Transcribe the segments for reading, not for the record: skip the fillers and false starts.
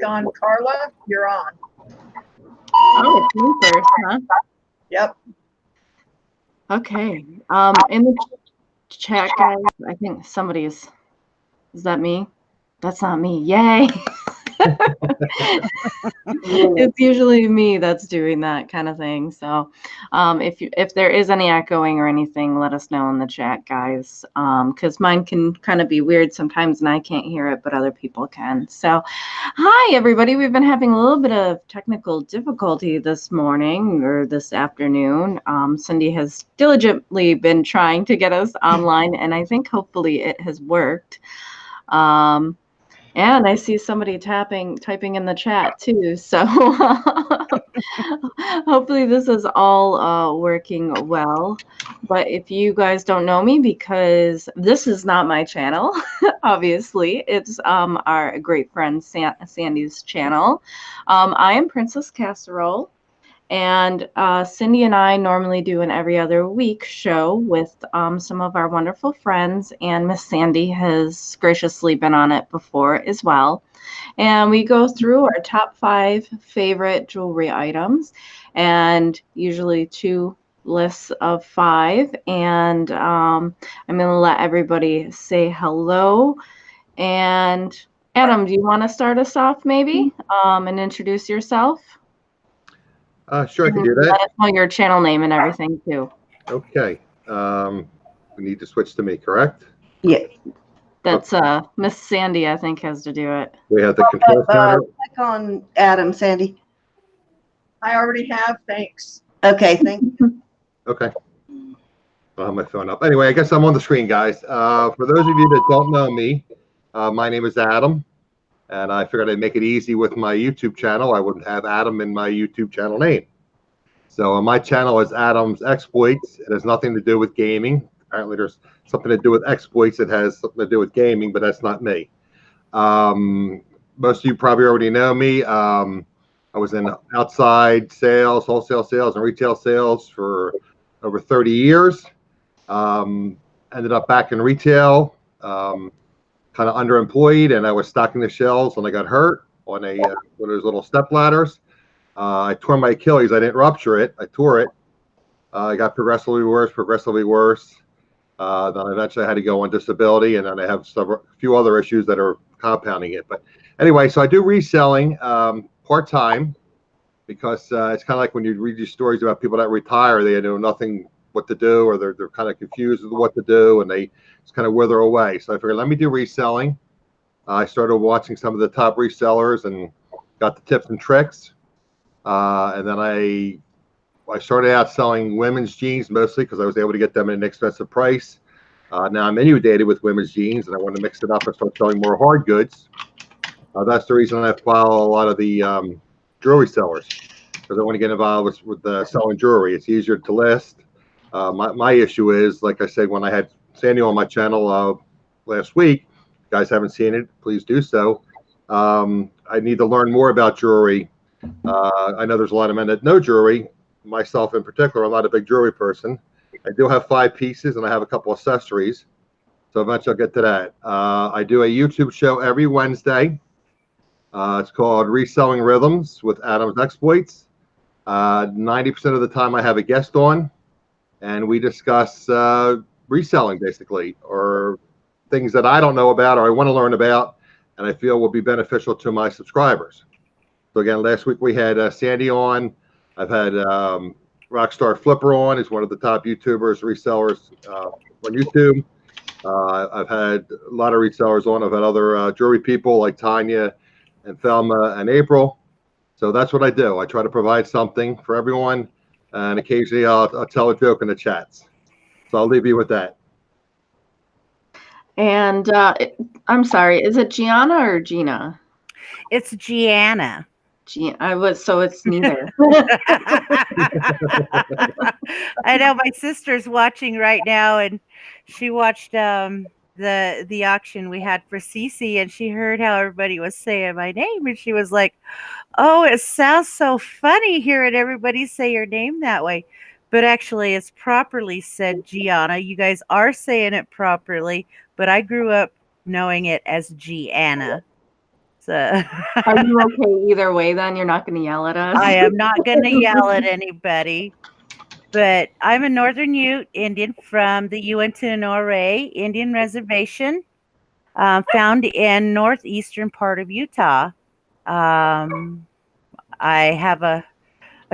on Carla, you're on. Oh, it's me first, huh? Yep. Okay. In the chat, guys, I think somebody's. Is that me? That's not me. Yay! It's usually me that's doing that kind of thing. So, if there is any echoing or anything, let us know in the chat, guys. Because mine can kind of be weird sometimes, and I can't hear it, but other people can. So, hi everybody. We've been having a little bit of technical difficulty this morning or this afternoon. Cindy has diligently been trying to get us online, and I think hopefully it has worked. And I see somebody typing in the chat too. So hopefully this is all working well. But if you guys don't know me, because this is not my channel, obviously, it's our great friend Sandy's channel. I am Princess Casserole. And Cindy and I normally do an every other week show with some of our wonderful friends, and Miss Sandy has graciously been on it before as well. And we go through our top 5 favorite jewelry items, and usually 2 lists of 5. And I'm going to let everybody say hello. And Adam, do you want to start us off maybe and introduce yourself? Sure, I can do that. Let us know your channel name and everything too. Okay. We need to switch to me, correct? Yeah. That's Miss Sandy, I think, has to do it. We have the control center. Click on Adam, Sandy. I already have, thanks. Okay, thank you. Okay. I'll have my phone up. Anyway, I guess I'm on the screen, guys. For those of you that don't know me, my name is Adam, and I figured I'd make it easy with my YouTube channel. I wouldn't have Adam in my YouTube channel name. So my channel is Adam's Exploits. It has nothing to do with gaming. Apparently there's something to do with exploits that has something to do with gaming, but that's not me. Most of you probably already know me. I was in outside sales, wholesale sales, and retail sales for over 30 years. Ended up back in retail, kind of underemployed, and I was stocking the shelves when I got hurt on one of those little step ladders. I tore my Achilles. I didn't rupture it. I tore it. I got progressively worse. Then eventually I had to go on disability, and then I have a few other issues that are compounding it. But anyway, so I do reselling part-time because it's kind of like when you read these stories about people that retire, they know nothing what to do, or they're kind of confused with what to do, and they just kind of wither away. So I figured, let me do reselling. I started watching some of the top resellers and got the tips and tricks. And then I started out selling women's jeans mostly because I was able to get them at an inexpensive price. Now I'm inundated with women's jeans, and I want to mix it up and start selling more hard goods. That's the reason I follow a lot of the jewelry sellers, because I want to get involved with selling jewelry. It's easier to list. My issue is, like I said, when I had Sandy on my channel last week, if you guys haven't seen it, please do so. I need to learn more about jewelry. I know there's a lot of men that know jewelry. Myself in particular, I'm not a big jewelry person. I do have 5 pieces, and I have a couple accessories. So eventually I'll get to that. I do a YouTube show every Wednesday. It's called Reselling Rhythms with Adam's Exploits. 90% of the time I have a guest on, and we discuss reselling, basically, or things that I don't know about or I want to learn about, and I feel will be beneficial to my subscribers. So again, last week we had Sandy on. I've had Rockstar Flipper on. He's one of the top YouTubers, resellers on YouTube. I've had a lot of resellers on. I've had other jewelry people like Tanya and Thelma and April. So that's what I do. I try to provide something for everyone, and occasionally I'll tell a joke in the chats. So I'll leave you with that. And I'm sorry, is it Gianna or Gina? It's Gianna. So it's neither. I know my sister's watching right now, and she watched the auction we had for Cece, and she heard how everybody was saying my name, and she was like, "Oh, it sounds so funny hearing everybody say your name that way." But actually, it's properly said Gianna. You guys are saying it properly, but I grew up knowing it as Gianna. So Are you okay either way then? You're not going to yell at us? I am not going to yell at anybody. But I'm a Northern Ute Indian from the Uinta-Norray Indian Reservation, found in northeastern part of Utah. I have a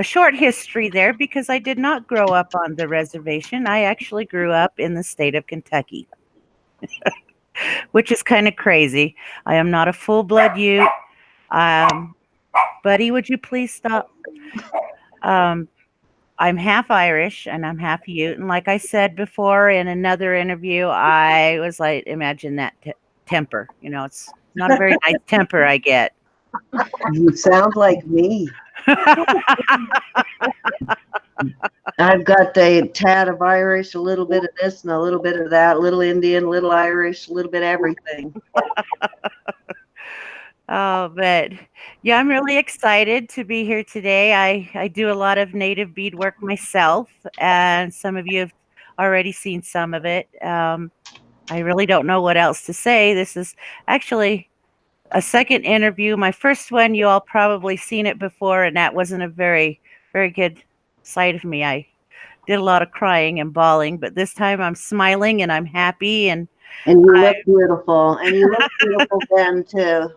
short history there because I did not grow up on the reservation. I actually grew up in the state of Kentucky, which is kind of crazy. I am not a full-blood Ute. Buddy, would you please stop? I'm half Irish and I'm half Ute. And like I said before in another interview, I was like, imagine that temper. You know, it's not a very nice temper I get. You sound like me. I've got a tad of Irish, a little bit of this and a little bit of that, a little Indian, a little Irish, a little bit of everything. Oh, but yeah, I'm really excited to be here today. I do a lot of native beadwork myself, and some of you have already seen some of it. I really don't know what else to say. This is actually a second interview. My first one, you all probably seen it before, and that wasn't a very, very good side of me. I did a lot of crying and bawling, but this time I'm smiling and I'm happy. And you look beautiful. And you look beautiful then, too.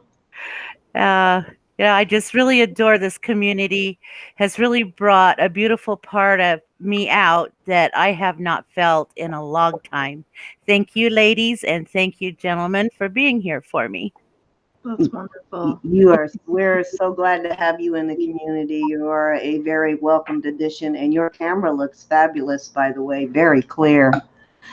yeah, I just really adore this community. Has really brought a beautiful part of me out that I have not felt in a long time. Thank you, ladies, and thank you, gentlemen, for being here for me. That's wonderful. We're so glad to have you in the community. You are a very welcomed addition, and your camera looks fabulous, by the way, very clear.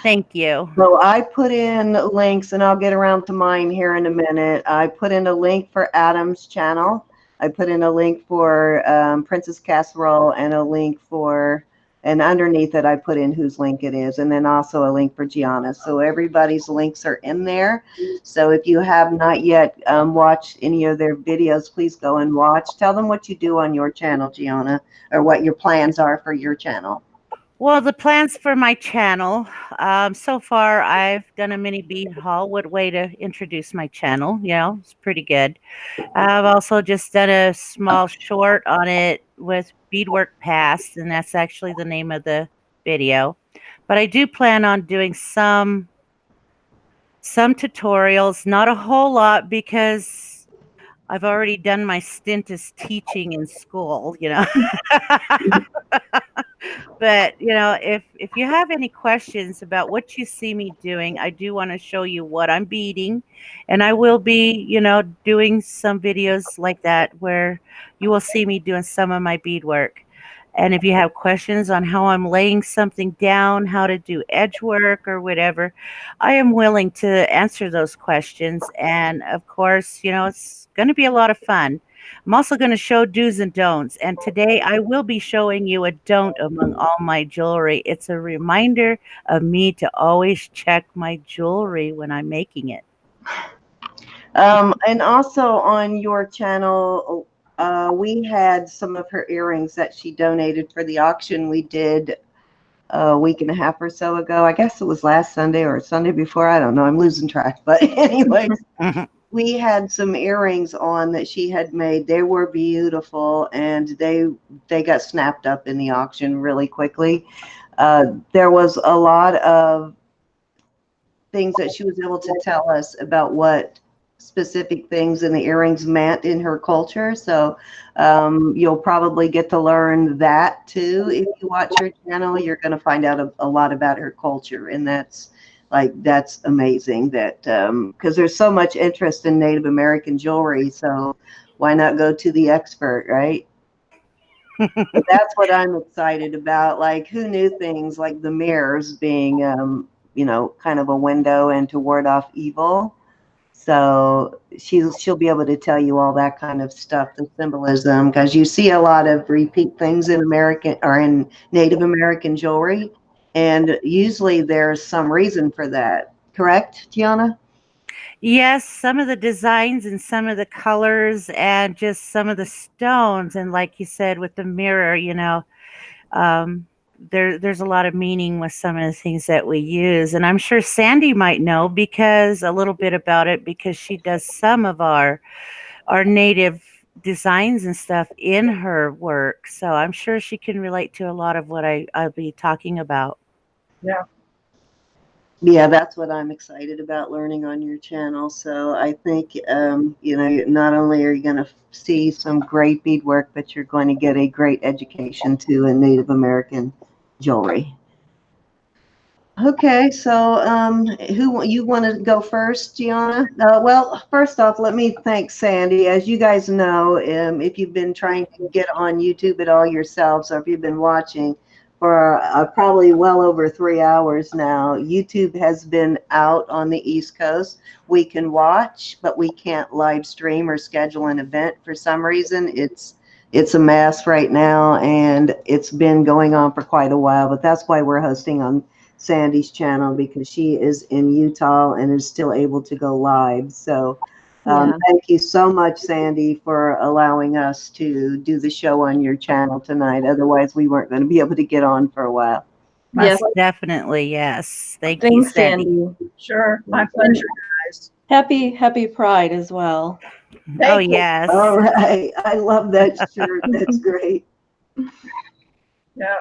Thank you. So I put in links, and I'll get around to mine here in a minute. I put in a link for Adam's channel. I put in a link for Princess Casserole and a link for, and underneath it I put in whose link it is, and then also a link for Gianna. So everybody's links are in there. So if you have not yet watched any of their videos, please go and watch. Tell them what you do on your channel, Gianna, or what your plans are for your channel. Well, the plans for my channel, so far I've done a mini bead haul. What way to introduce my channel? You know, it's pretty good. I've also just done a small short on it with Beadwork Past, and that's actually the name of the video. But I do plan on doing some tutorials, not a whole lot because I've already done my stint as teaching in school, you know. But, you know, if you have any questions about what you see me doing, I do want to show you what I'm beading. And I will be, you know, doing some videos like that where you will see me doing some of my beadwork. And if you have questions on how I'm laying something down, how to do edge work or whatever, I am willing to answer those questions. And of course, you know, it's going to be a lot of fun. I'm also going to show do's and don'ts. And today I will be showing you a don't among all my jewelry. It's a reminder of me to always check my jewelry when I'm making it. And also on your channel, we had some of her earrings that she donated for the auction we did a week and a half or so ago. I guess it was last Sunday or Sunday before. I don't know. I'm losing track. But anyways, we had some earrings on that she had made. They were beautiful, and they got snapped up in the auction really quickly. There was a lot of things that she was able to tell us about what specific things in the earrings meant in her culture. So you'll probably get to learn that too. If you watch her channel, you're going to find out a lot about her culture. And that's amazing that because there's so much interest in Native American jewelry. So why not go to the expert, right? But that's what I'm excited about. Like, who knew things like the mirrors being, you know, kind of a window and to ward off evil. So she'll be able to tell you all that kind of stuff, the symbolism, because you see a lot of repeat things in American or in Native American jewelry, and usually there's some reason for that. Correct, Gianna? Yes, some of the designs and some of the colors and just some of the stones. And like you said, with the mirror, you know, there's a lot of meaning with some of the things that we use. And I'm sure Sandy might know because a little bit about it because she does some of our our native designs and stuff in her work. So I'm sure she can relate to a lot of what I'll be talking about. Yeah. Yeah, that's what I'm excited about learning on your channel. So I think, you know, not only are you going to see some great beadwork, but you're going to get a great education too in Native American jewelry. Okay, so who you want to go first, Gianna? Well, first off, let me thank Sandy. As you guys know, if you've been trying to get on YouTube at all yourselves, or if you've been watching for probably well over 3 hours now, YouTube has been out on the East Coast. We can watch, but we can't live stream or schedule an event for some reason. It's a mess right now, and it's been going on for quite a while, but that's why we're hosting on Sandy's channel, because she is in Utah and is still able to go live. So thank you so much, Sandy, for allowing us to do the show on your channel tonight. Otherwise, we weren't going to be able to get on for a while. Yes. Definitely. Yes. Thank you, Thanks, Sandy. Sandy. Sure. My pleasure, guys. Happy Pride as well. Thank Oh, you. yes. All right. I love that shirt. That's great. Yeah.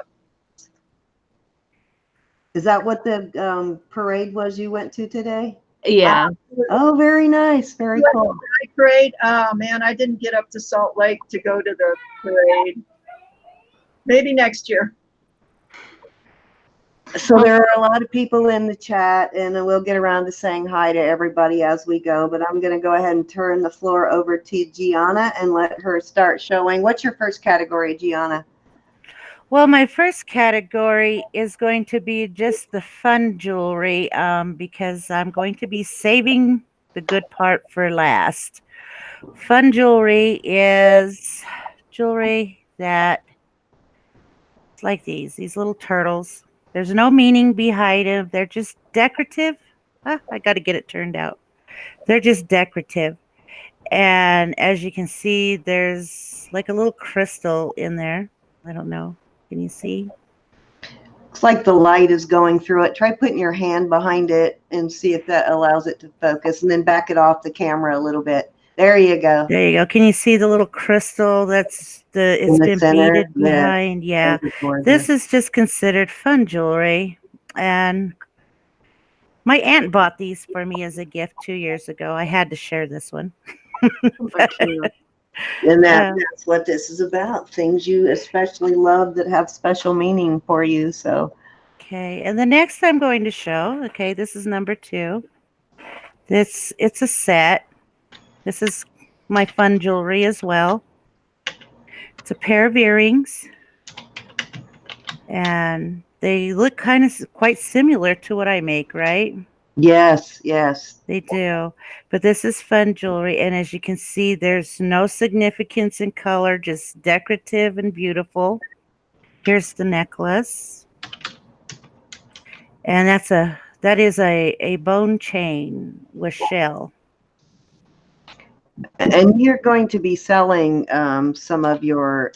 Is that what the parade was you went to today? Yeah. Oh, very nice. Very cool. Parade. Oh man, I didn't get up to Salt Lake to go to the parade. Maybe next year. So there are a lot of people in the chat, and we'll get around to saying hi to everybody as we go. But I'm going to go ahead and turn the floor over to Gianna and let her start showing. What's your first category, Gianna? Well, my first category is going to be just the fun jewelry, because I'm going to be saving the good part for last. Fun jewelry is jewelry that it's like these little turtles. There's no meaning behind them. They're just decorative. I got to get it turned out. They're just decorative. And as you can see, there's like a little crystal in there. I don't know. Can you see? Looks like the light is going through it. Try putting your hand behind it and see if that allows it to focus, and then back it off the camera a little bit. There you go. There you go. Can you see the little crystal it's been center? beaded behind? Yeah. This is just considered fun jewelry. And my aunt bought these for me as a gift 2 years ago. I had to share this one. And that's what this is about. Things you especially love that have special meaning for you. So okay, and the next I'm going to show, okay, this is number 2. It's a set. This is my fun jewelry as well. It's a pair of earrings, and they look kind of quite similar to what I make, right? yes, They do. But this is fun jewelry, and as you can see, there's no significance in color, just decorative and beautiful. Here's the necklace. And that is a bone chain with shell. And you're going to be selling some of your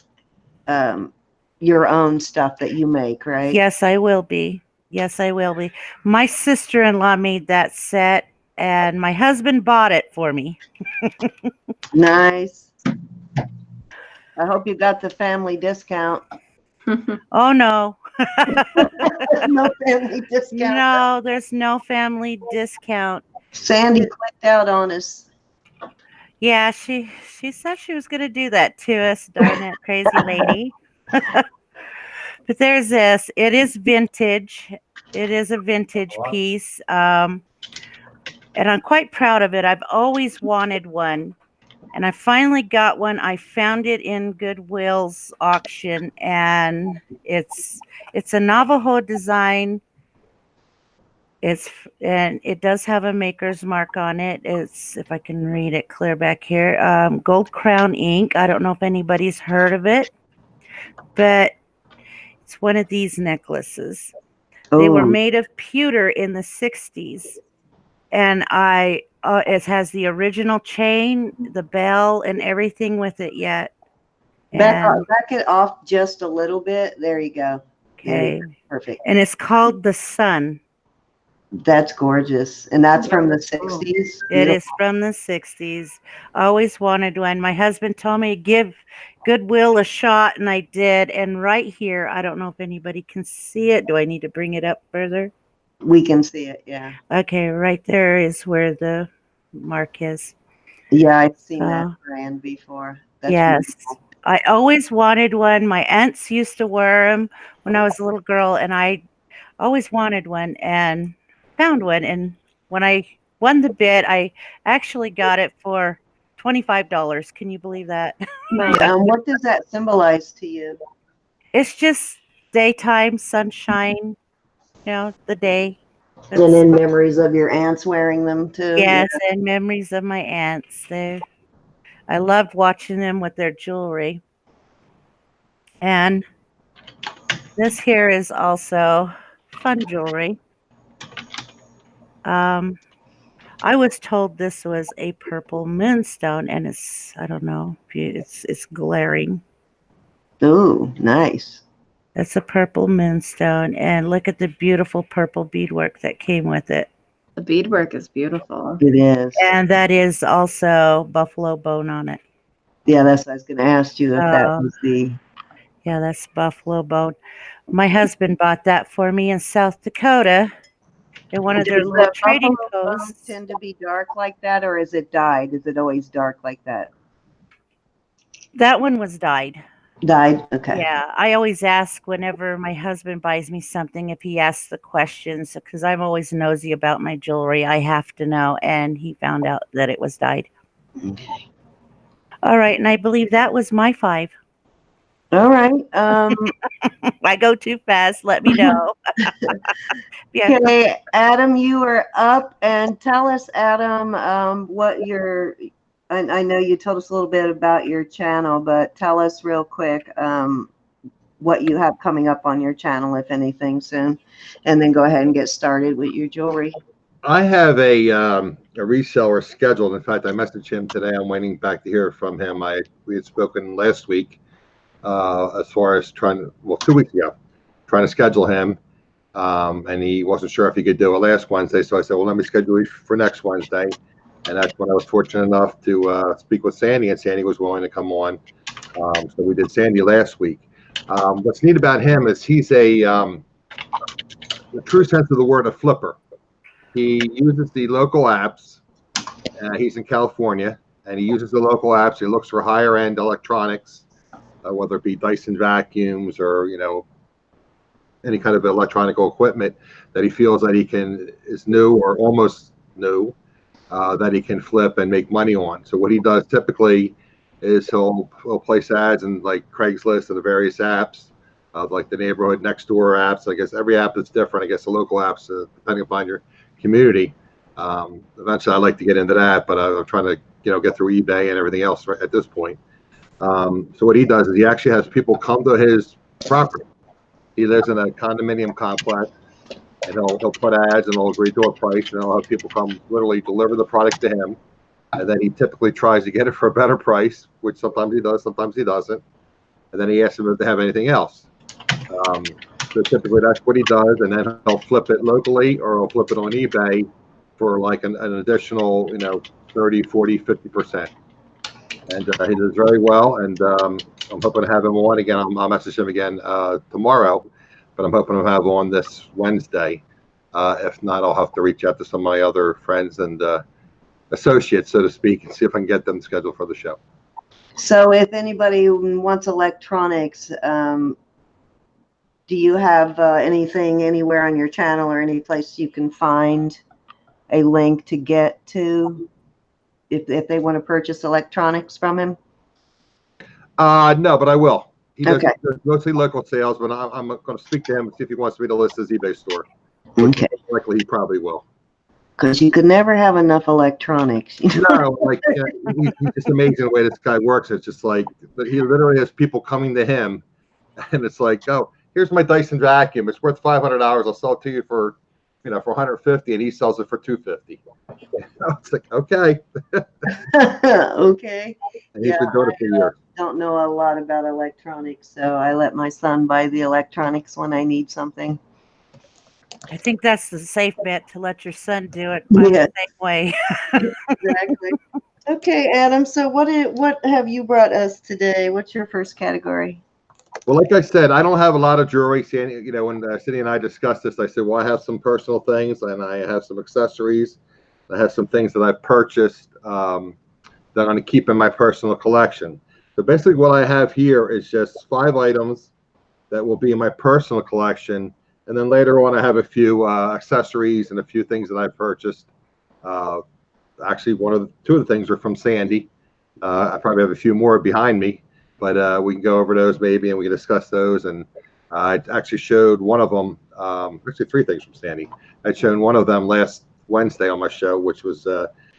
own stuff that you make, right? Yes, I will be. Yes, I will be. My sister-in-law made that set, and my husband bought it for me. Nice. I hope you got the family discount. Oh, no. No family discount. No, there's no family discount. Sandy clicked out on us. Yeah, she said she was going to do that to us, darn it, crazy lady. But there's this. It is vintage. It is a vintage piece. And I'm quite proud of it. I've always wanted one. And I finally got one. I found it in Goodwill's auction. And it's a Navajo design. And it does have a maker's mark on it. It's, if I can read it clear back here, Gold Crown ink. I don't know if anybody's heard of it, but it's one of these necklaces. They were made of pewter in the 60s. And it has the original chain, the bell, and everything with it yet. Back it off just a little bit. There you go. Okay. Perfect. And it's called the Sun. That's gorgeous. And that's from the 60s. It is from the 60s. I always wanted one. My husband told me give Goodwill a shot, and I did. And right here, I don't know if anybody can see it. Do I need to bring it up further? We can see it, yeah. Okay, right there is where the mark is. Yeah, I've seen that So, brand before. That's yes. beautiful. I always wanted one. My aunts used to wear them when I was a little girl, and I always wanted one and found one. And when I won the bid, I actually got it for $25. Can you believe that? What does that symbolize to you? It's just daytime sunshine, the day. And It's, then memories of your aunts wearing them too. yes, and memories of my aunts. I loved watching them with their jewelry. And this here is also fun jewelry. I was told this was a purple moonstone, and I don't know, it's glaring. Ooh, nice. It's a purple moonstone, and look at the beautiful purple beadwork that came with it. The beadwork is beautiful. It is. And that is also buffalo bone on it. Yeah, that's what I was going to ask you if that was the. Yeah, that's buffalo bone. My husband bought that for me in South Dakota in one of their little trading posts. Tend to be dark like that, or is it dyed? Is it always dark like that? That one was dyed. Dyed? Okay. Yeah, I always ask whenever my husband buys me something if he asks the questions, because I'm always nosy about my jewelry. I have to know, and he found out that it was dyed. Okay. All right, and I believe that was my 5. All right. I go too fast. Let me know. Yeah. Okay, Adam, you are up, and tell us, Adam, what your. I know you told us a little bit about your channel, but tell us real quick what you have coming up on your channel, if anything, soon, and then go ahead and get started with your jewelry. I have a reseller scheduled. In fact, I messaged him today. I'm waiting back to hear from him. We had spoken last week as far as 2 weeks ago, trying to schedule him. And he wasn't sure if he could do it last Wednesday. So I said, well, let me schedule it for next Wednesday. And that's when I was fortunate enough to speak with Sandy, and Sandy was willing to come on. So we did Sandy last week. What's neat about him is he's the true sense of the word, a flipper. He uses the local apps. He's in California, and he uses the local apps. He looks for higher end electronics, whether it be Dyson vacuums or, any kind of electronic equipment that he feels that is new or almost new, that he can flip and make money on. So what he does typically is he'll place ads in like Craigslist and the various apps, like the neighborhood next door apps. I guess every app is different. I guess the local apps, depending upon your community. Eventually, I'd like to get into that, but I'm trying to get through eBay and everything else right at this point. So what he does is he actually has people come to his property. He lives in a condominium complex, and he'll put ads, and he'll agree to a price, and he'll have people come literally deliver the product to him, and then he typically tries to get it for a better price, which sometimes he does, sometimes he doesn't, and then he asks them if they have anything else. So typically that's what he does, and then he'll flip it locally, or he'll flip it on eBay for like an additional 30, 40, 50%. And he does very well, and I'm hoping to have him on again. I'll message him again tomorrow, but I'm hoping to have him on this Wednesday. If not, I'll have to reach out to some of my other friends and associates, so to speak, and see if I can get them scheduled for the show. So if anybody wants electronics, do you have anything anywhere on your channel or any place you can find a link to get to if they want to purchase electronics from him? No, but I will. He does Okay. mostly local sales, but I'm going to speak to him and see if he wants me to list his eBay store. Okay. Likely he probably will. Because you could never have enough electronics. No, like he's just amazing the way this guy works. It's just like he literally has people coming to him, and it's like, oh, here's my Dyson vacuum. It's worth $500. I'll sell it to you for, for $150, and he sells it for $250. It's like, okay. Okay. And he's been doing it for years. Don't know a lot about electronics, so I let my son buy the electronics when I need something. I think that's the safe bet to let your son do it. I'm Yeah. the same way. Exactly. Okay, Adam. So what have you brought us today? What's your first category? Well, like I said, I don't have a lot of jewelry. Sandy, you know, when Cindy and I discussed this, I said, well, I have some personal things and I have some accessories. I have some things that I purchased that I'm going to keep in my personal collection. So basically what I have here is just 5 items that will be in my personal collection. And then later on, I have a few accessories and a few things that I purchased. Actually, 2 of the things are from Sandy. I probably have a few more behind me, but we can go over those maybe and we can discuss those. And I actually showed one of them, actually 3 things from Sandy. I'd shown one of them last Wednesday on my show, which was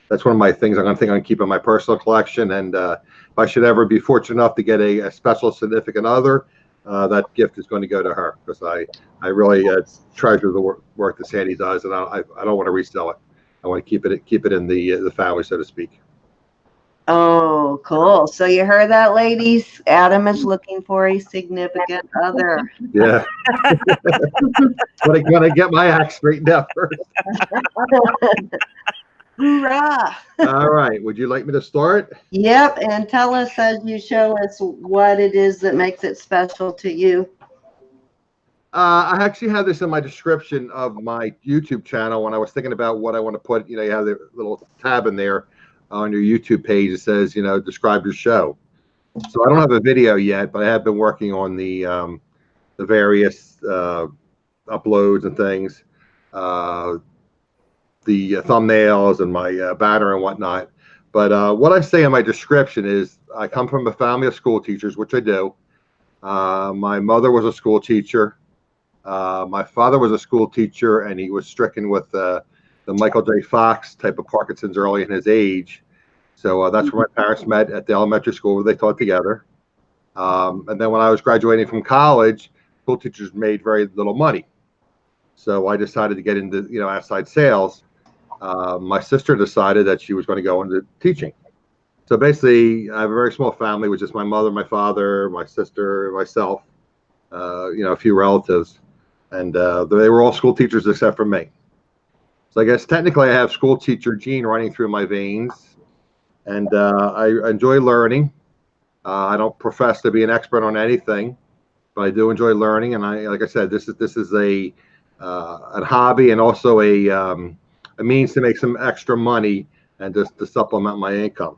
that's one of my things I'm going to keep in my personal collection. And if I should ever be fortunate enough to get a special significant other, that gift is going to go to her, because I really treasure the work that Sandy does, and I don't want to resell it. I want to keep it in the family, so to speak. Oh, cool. So you heard that, ladies? Adam is looking for a significant other. Yeah. When I get my act straightened out first. Hoorah! All right. Would you like me to start? Yep, and tell us as you show us what it is that makes it special to you. I actually have this in my description of my YouTube channel when I was thinking about what I want to put. You know, you have the little tab in there on your YouTube page. It says, you know, describe your show. So I don't have a video yet, but I have been working on the various uploads and things, the thumbnails and my banner and whatnot. But what I say in my description is I come from a family of school teachers, which I do. My mother was a school teacher. My father was a school teacher, and he was stricken with the Michael J. Fox type of Parkinson's early in his age. So that's where my parents met, at the elementary school where they taught together. And then when I was graduating from college, school teachers made very little money. So I decided to get into, you know, outside sales. My sister decided that she was going to go into teaching. So basically, I have a very small family, which is my mother, my father, my sister, myself, you know, a few relatives. And they were all school teachers except for me. So I guess technically I have school teacher gene running through my veins. And I enjoy learning. I don't profess to be an expert on anything, but I do enjoy learning. And like I said, this is a hobby and also a means to make some extra money and just to supplement my income.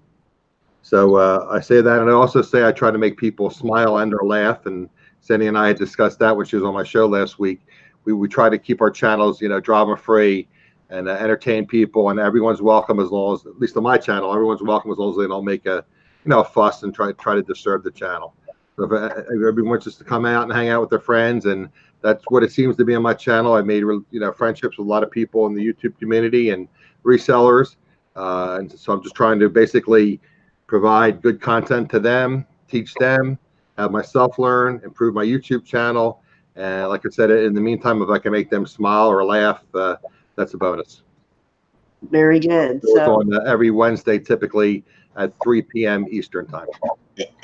So I say that, and I also say I try to make people smile and or laugh. And Cindy and I had discussed that when she was on my show last week. We try to keep our channels, you know, drama free and entertain people, and everyone's welcome, as long as, at least on my channel, everyone's welcome as long as they don't make a, you know, a fuss and try to disturb the channel. So if everyone wants just to come out and hang out with their friends, and that's what it seems to be on my channel. I made, you know, friendships with a lot of people in the YouTube community and resellers, and so I'm just trying to basically provide good content to them, teach them, have myself learn, improve my YouTube channel, and like I said, in the meantime, if I can make them smile or laugh, that's a bonus. Very good. So it's on every Wednesday, typically at 3 p.m. Eastern time.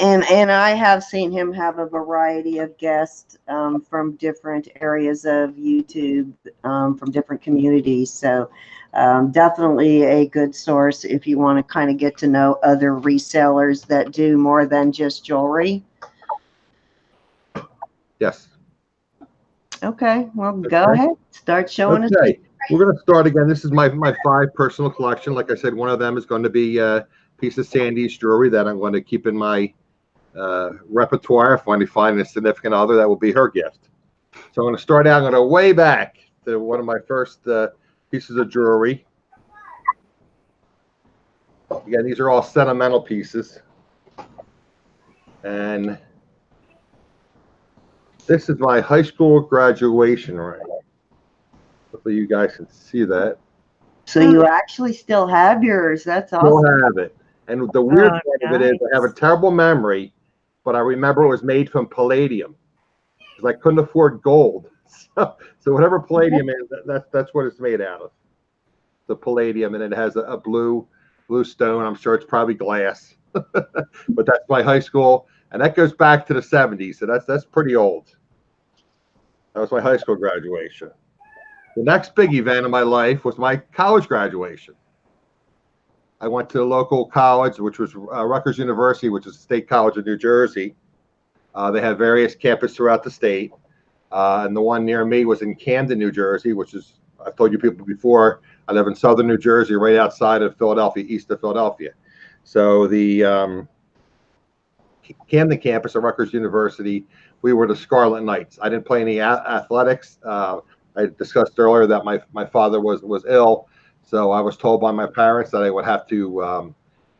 And I have seen him have a variety of guests from different areas of YouTube, from different communities. So definitely a good source if you want to kind of get to know other resellers that do more than just jewelry. Yes. Okay, well, go ahead. Start showing us. Okay, we're going to start again. This is my 5 personal collection. Like I said, one of them is going to be a piece of Sandy's jewelry that I'm going to keep in my repertoire. If I find a significant other, that will be her gift. So I'm going to start out. I'm going to go way back to one of my first pieces of jewelry. Again, these are all sentimental pieces. And this is my high school graduation ring. Hopefully you guys can see that. So you actually still have yours. That's awesome. Still have it. And the weird part of it is I have a terrible memory, but I remember it was made from palladium because I couldn't afford gold. So whatever palladium is, that's what it's made out of. The palladium, and it has a blue stone. I'm sure it's probably glass. But that's my high school, and that goes back to the 70s. So that's pretty old. That was my high school graduation. The next big event in my life was my college graduation. I went to the local college, which was Rutgers University, which is a state college in New Jersey. They have various campuses throughout the state. And the one near me was in Camden, New Jersey, which is, I've told you people before, I live in southern New Jersey, right outside of Philadelphia, east of Philadelphia. So the Camden campus of Rutgers University, we were the Scarlet Knights. I didn't play any athletics. I discussed earlier that my father was ill, so I was told by my parents that I would have to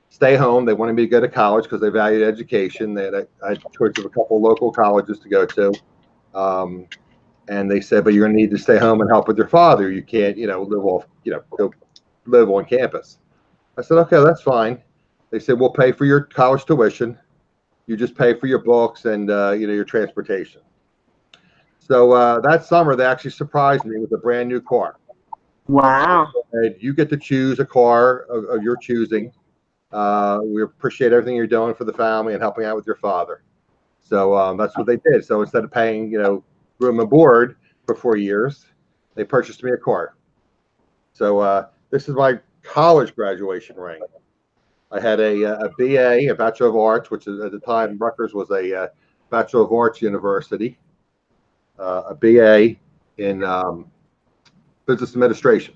stay home. They wanted me to go to college because they valued education. I had a choice of a couple of local colleges to go to. And they said, but you're going to need to stay home and help with your father. You can't, live off, go live on campus. I said, okay, that's fine. They said, we'll pay for your college tuition. You just pay for your books and, your transportation. So that summer, they actually surprised me with a brand new car. Wow. And you get to choose a car of your choosing. We appreciate everything you're doing for the family and helping out with your father. So that's what they did. So instead of paying, room and board for 4 years, they purchased me a car. So this is my college graduation ring. I had a BA, a Bachelor of Arts, which is, at the time Rutgers was a Bachelor of Arts university, a BA in business administration.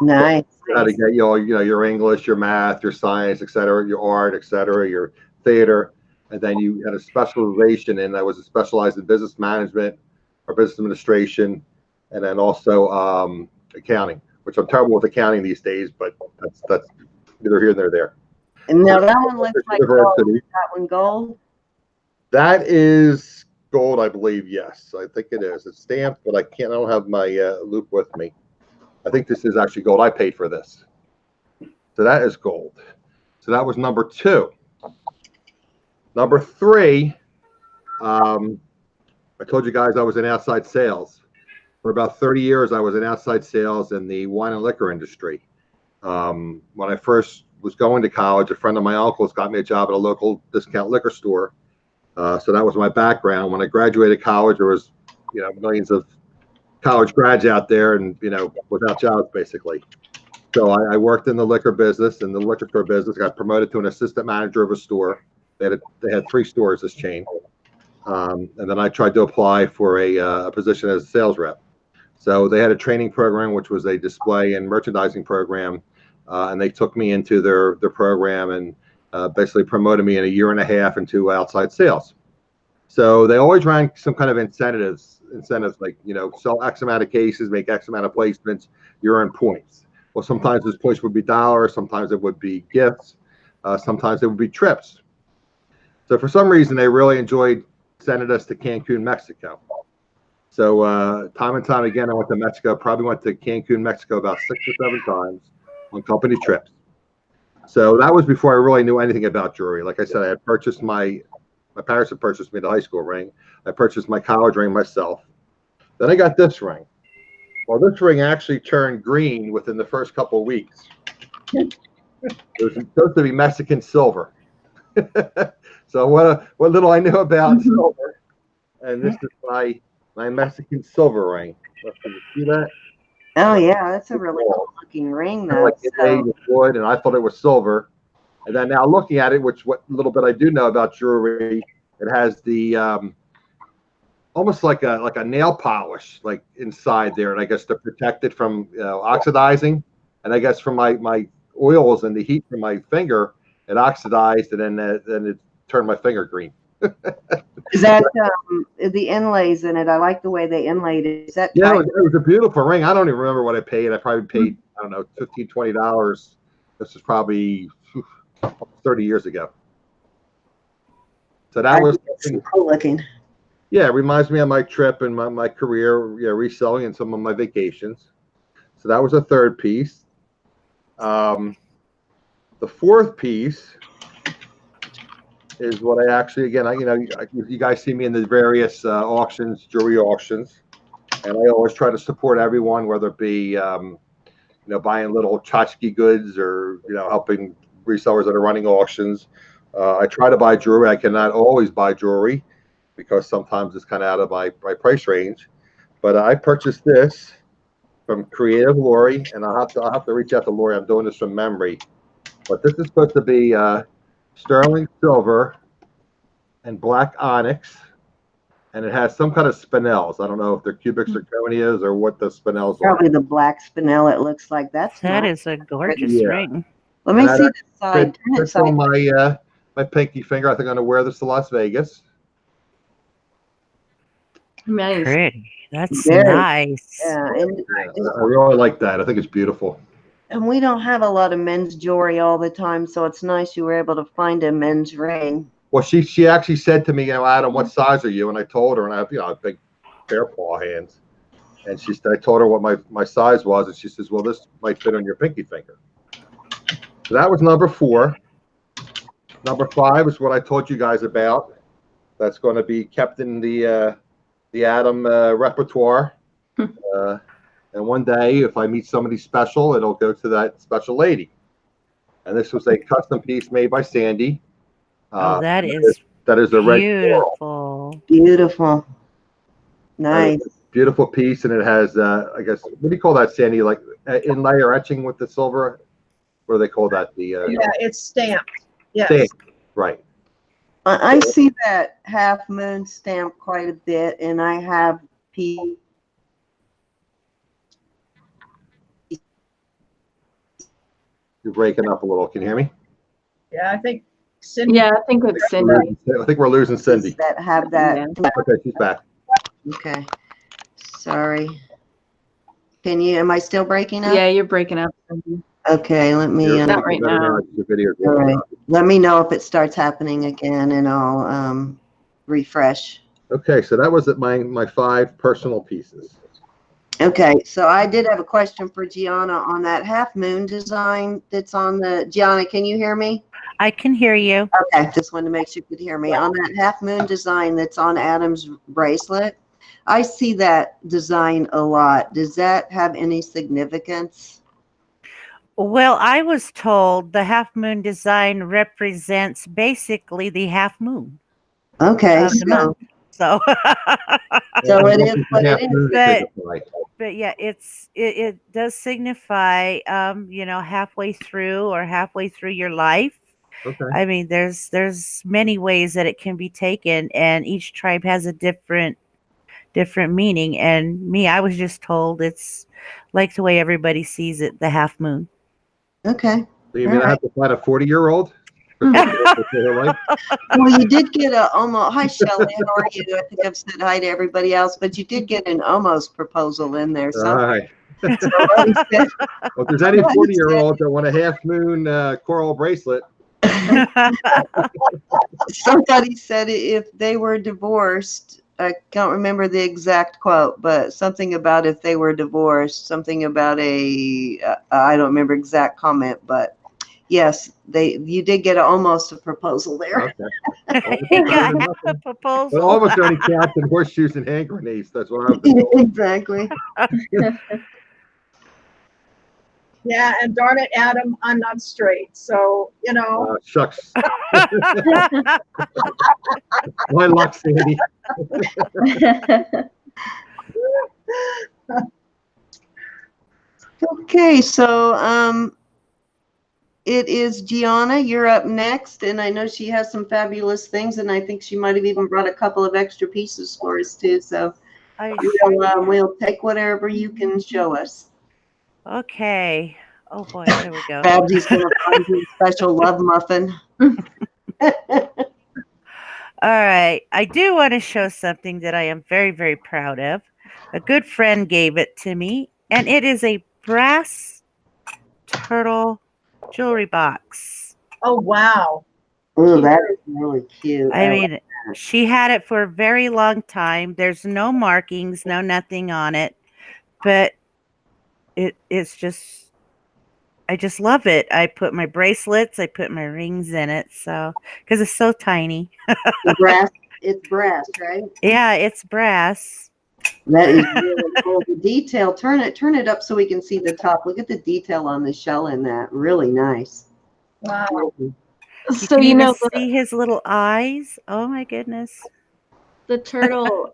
Nice. So how to get your English, your math, your science, etc., your art, etc., your theater, and then you had a specialization in that was specialized in business management or business administration, and then also accounting, which I'm terrible with accounting these days, but that's neither here nor there. And now that one looks like gold. Is that one gold? That is gold, I believe. Yes, I think it is. It's stamped, but I don't have my loop with me. I think this is actually gold. I paid for this, so that is gold. So that was number 2. Number 3. I told you guys I was in outside sales. For about 30 years, I was in outside sales in the wine and liquor industry. When I first was going to college, a friend of my uncle's got me a job at a local discount liquor store. So that was my background. When I graduated college, there was, millions of college grads out there and, without jobs, basically. So I worked in the liquor business, in the liquor store business, got promoted to an assistant manager of a store. They had 3 stores, this chain. And then I tried to apply for a position as a sales rep. So they had a training program, which was a display and merchandising program. And they took me into their program and basically promoted me in a year and a half into outside sales. So they always ran some kind of incentives like, sell X amount of cases, make X amount of placements, you earn points. Well, sometimes those points would be dollars, sometimes it would be gifts, sometimes it would be trips. So for some reason, they really enjoyed sending us to Cancun, Mexico. So time and time again, I went to Mexico, probably went to Cancun, Mexico about 6 or 7 times on company trips. So that was before I really knew anything about jewelry. Like I said, I had purchased my parents had purchased me the high school ring. I purchased my college ring myself. Then I got this ring. Well, this ring actually turned green within the first couple of weeks. It was supposed to be Mexican silver. So what little I knew about silver, and this is my Mexican silver ring. Can you see that? Oh yeah, that's a really cool looking ring though. Like it's made with wood, and I thought it was silver. And then now looking at it, what little bit I do know about jewelry, it has the almost like a nail polish like inside there, and I guess to protect it from oxidizing. And I guess from my oils and the heat from my finger, it oxidized, and then it turned my finger green. Is that the inlays in it? I like the way they inlaid it. Is that yeah, it was a beautiful ring. I don't even remember what I paid. I probably paid, I don't know, $15, $20. This is probably 30 years ago. So that was cool looking. Yeah, it reminds me of my trip and my career, reselling and some of my vacations. So that was a third piece. The fourth piece is what I actually, again, you guys see me in the various auctions, jewelry auctions, and I always try to support everyone, whether it be, buying little tchotchke goods or, helping resellers that are running auctions. I try to buy jewelry. I cannot always buy jewelry because sometimes it's kind of out of my price range. But I purchased this from Creative Lori, and I'll have to reach out to Lori. I'm doing this from memory, but this is supposed to be sterling silver and black onyx, and it has some kind of spinels. I don't know if they're cubic zirconias or what the spinels are. Probably the black spinel. It looks like that's That nice. is a gorgeous Yeah. ring. Let me And see the side. Turn it Fits on side. my pinky finger. I think I'm gonna wear this to Las Vegas. Nice. Pretty. That's Very. nice. Yeah, and I really like that. I think it's beautiful. we don't have a lot of men's jewelry all the time, so it's nice you were able to find a men's ring. Well, she actually said to me, you know, Adam, what size are you? And I told her, and I have, you know, big bear paw hands. And I told her what my size was, and she says, well, this might fit on your pinky finger. So that was number 4. Number 5 is what I told you guys about. That's going to be kept in the Adam repertoire. And one day, if I meet somebody special, it'll go to that special lady. And this was a custom piece made by Sandy. Oh, that is a red coral. beautiful. Beautiful. Nice. Beautiful piece, and it has, I guess, what do you call that, Sandy? Like inlay or etching with the silver? What do they call that? Yeah, it's stamped. Yes. Stamp. Right. I see that half moon stamp quite a bit, and I have P. You're breaking up a little. Can you hear me? Yeah, I think Cindy. Yeah, I think it's Cindy. I think we're losing Cindy. That have that. Yeah. Okay, she's back. Okay. Sorry. Am I still breaking up? Yeah, you're breaking up, Cindy. Okay, let me. You're Not right better now. The video's All working right. out. Let me know if it starts happening again, and I'll refresh. Okay, so that was my 5 personal pieces. Okay, so I did have a question for Gianna on that half moon design that's on the. Gianna, can you hear me? I can hear you. Okay, just wanted to make sure you could hear me. On that half moon design that's on Adam's bracelet, I see that design a lot. Does that have any significance? Well, I was told the half moon design represents basically the half moon Okay, of the month. So, so it is what it is. but yeah, it does signify, halfway through or halfway through your life. Okay. I mean, there's many ways that it can be taken, and each tribe has a different meaning. And I was just told it's like the way everybody sees it, the half moon. Okay. So you mean I have to find a 40-year-old? Well, you did get a almost. Hi, Shelley. How are you? I think I've said hi to everybody else, but you did get an almost proposal in there. All right. Somebody said, Well, if there's any 40-year-olds that want a half moon coral bracelet, somebody said if they were divorced, I can't remember the exact quote, but something about if they were divorced, something about I don't remember exact comment, but yes, you did get almost a proposal there. okay. He got half a proposal. But almost only counts in horseshoes and hand grenades. That's what I'm doing. Exactly. Yeah, and darn it, Adam, I'm not straight. So, Shucks. My luck, Sandy. Okay, so it is Gianna. You're up next, and I know she has some fabulous things, and I think she might have even brought a couple of extra pieces for us too. So we'll take whatever you can show us. Okay. Oh boy, there we go. Babsy's gonna find you a special love muffin. All right. I do want to show something that I am very, very proud of. A good friend gave it to me, and it is a brass turtle jewelry box. oh, wow. Oh, that is really cute. I mean, she had it for a very long time. There's no markings, no nothing on it, but it's just, I just love it. I put my bracelets, I put my rings in it, so because it's so tiny. It's brass, right? Yeah, it's brass. That is really cool. The detail, turn it up so we can see the top. Look at the detail on the shell in that. Really nice. Wow. So Can you even know, see his little eyes. Oh my goodness. The turtle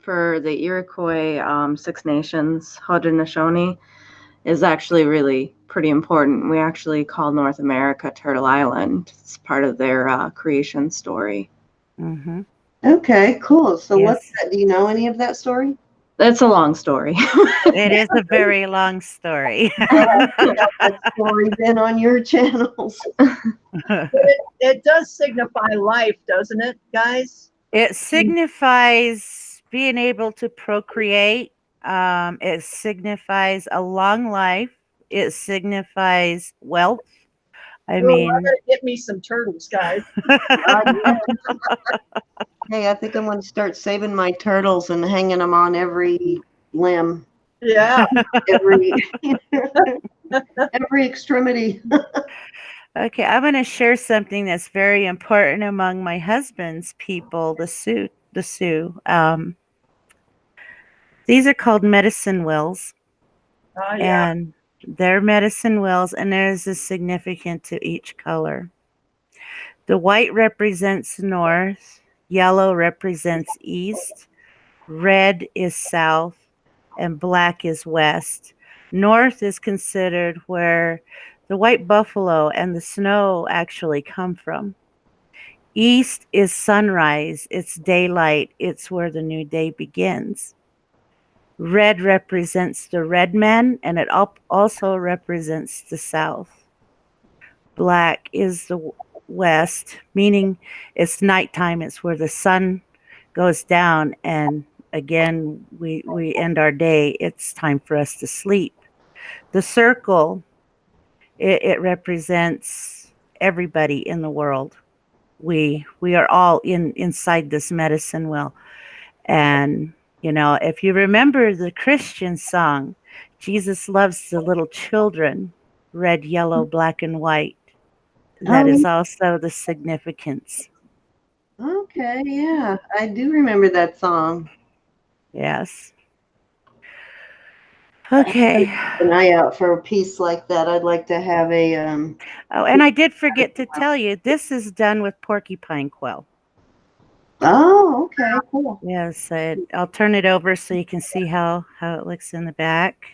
for the Iroquois Six Nations, Haudenosaunee, is actually really pretty important. We actually call North America Turtle Island. It's part of their creation story. Mm-hmm. Okay, cool. So what's Yes. that? Do you know any of that story? It's a long story. It is a very long story. Got that story then on your channels. It does signify life, doesn't it, guys? It signifies being able to procreate. It signifies a long life. It signifies wealth. I Oh, mean, I'm gonna get me some turtles, guys. Hey, I think I'm going to start saving my turtles and hanging them on every limb, Yeah. every every extremity. okay, I'm going to share something that's very important among my husband's people, the Sioux. The Sioux. These are called medicine wheels, Oh, yeah. and they're medicine wheels, and there's a significance to each color. The white represents north, yellow represents east, red is south, and black is west. North is considered where the white buffalo and the snow actually come from. East is sunrise, it's daylight, it's where the new day begins. Red represents the red men, and it also represents the south. Black is the west, meaning it's nighttime, it's where the sun goes down, and again, we end our day, it's time for us to sleep. The circle, it represents everybody in the world. We are all inside this medicine wheel. And you know, if you remember the Christian song, Jesus loves the little children, red, yellow, black, and white. That is also the significance. Okay, yeah, I do remember that song. Yes. Okay. Keep an eye out for a piece like that. I'd like to have a Oh, and I did forget to tell you, this is done with porcupine quill. Oh, okay, cool. Yes, I'll turn it over so you can see how it looks in the back.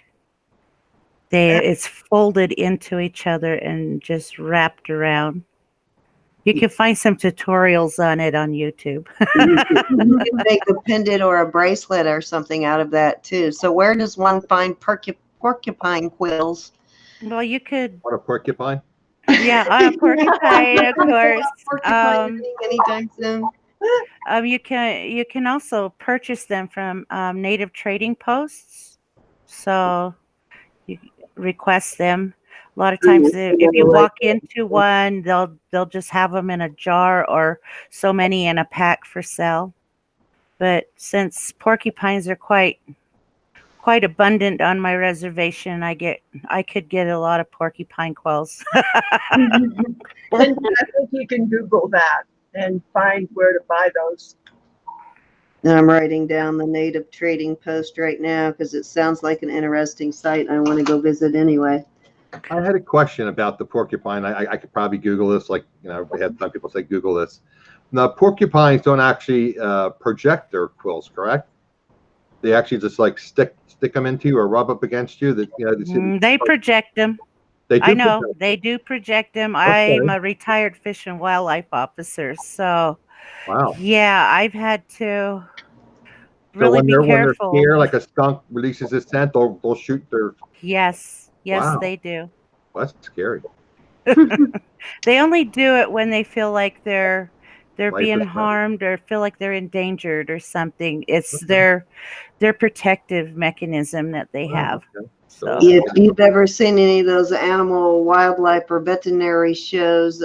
It's folded into each other and just wrapped around. You can find some tutorials on it on YouTube. You can make a pendant or a bracelet or something out of that too. So where does one find porcupine quills? Well, you could, What a porcupine. yeah, on a porcupine, of course. Porcupine anytime soon. You can also purchase them from native trading posts. So you request them. A lot of times, if you walk into one, they'll just have them in a jar or so many in a pack for sale. But since porcupines are quite abundant on my reservation, I could get a lot of porcupine quills. And I think you can Google that and find where to buy those. I'm writing down the native trading post right now because it sounds like an interesting site. I want to go visit anyway. I had a question about the porcupine. I could probably Google this, like, you know, we had some people say Google this. Now, porcupines don't actually project their quills, correct? They actually just like stick them into you or rub up against you. That, you know, They project them. They do. I know they do project them. Okay. I'm a retired fish and wildlife officer, so Wow. yeah, I've had to So really when be they're careful. scared, like a skunk releases its scent, they'll shoot their. Yes, Wow. they do. Well, that's scary. They only do it when they feel like they're Life being is harmed or feel like they're endangered or something. It's Okay. their protective mechanism that they Wow, have. okay. So If you've ever seen any of those animal, wildlife, or veterinary shows,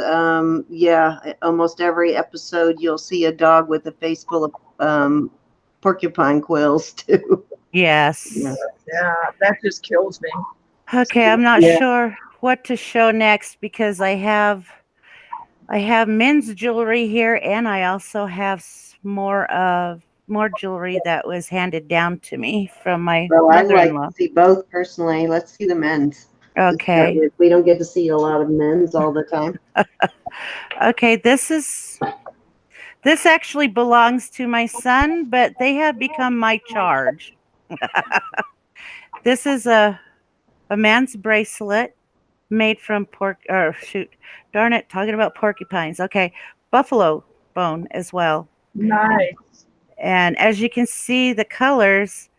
yeah, almost every episode you'll see a dog with a face full of porcupine quills too. yes. Yeah. Yeah, that just kills me. Okay, I'm not Yeah. sure what to show next because I have men's jewelry here, and I also have more jewelry that was handed down to me from my Well, I'd like mother-in-law. to see both personally. Let's see the men's. Okay. We don't get to see a lot of men's all the time. Okay, this is This actually belongs to my son, but they have become my charge. This is a man's bracelet made from darn it, talking about porcupines. Okay, buffalo bone as well. Nice. And as you can see, the colors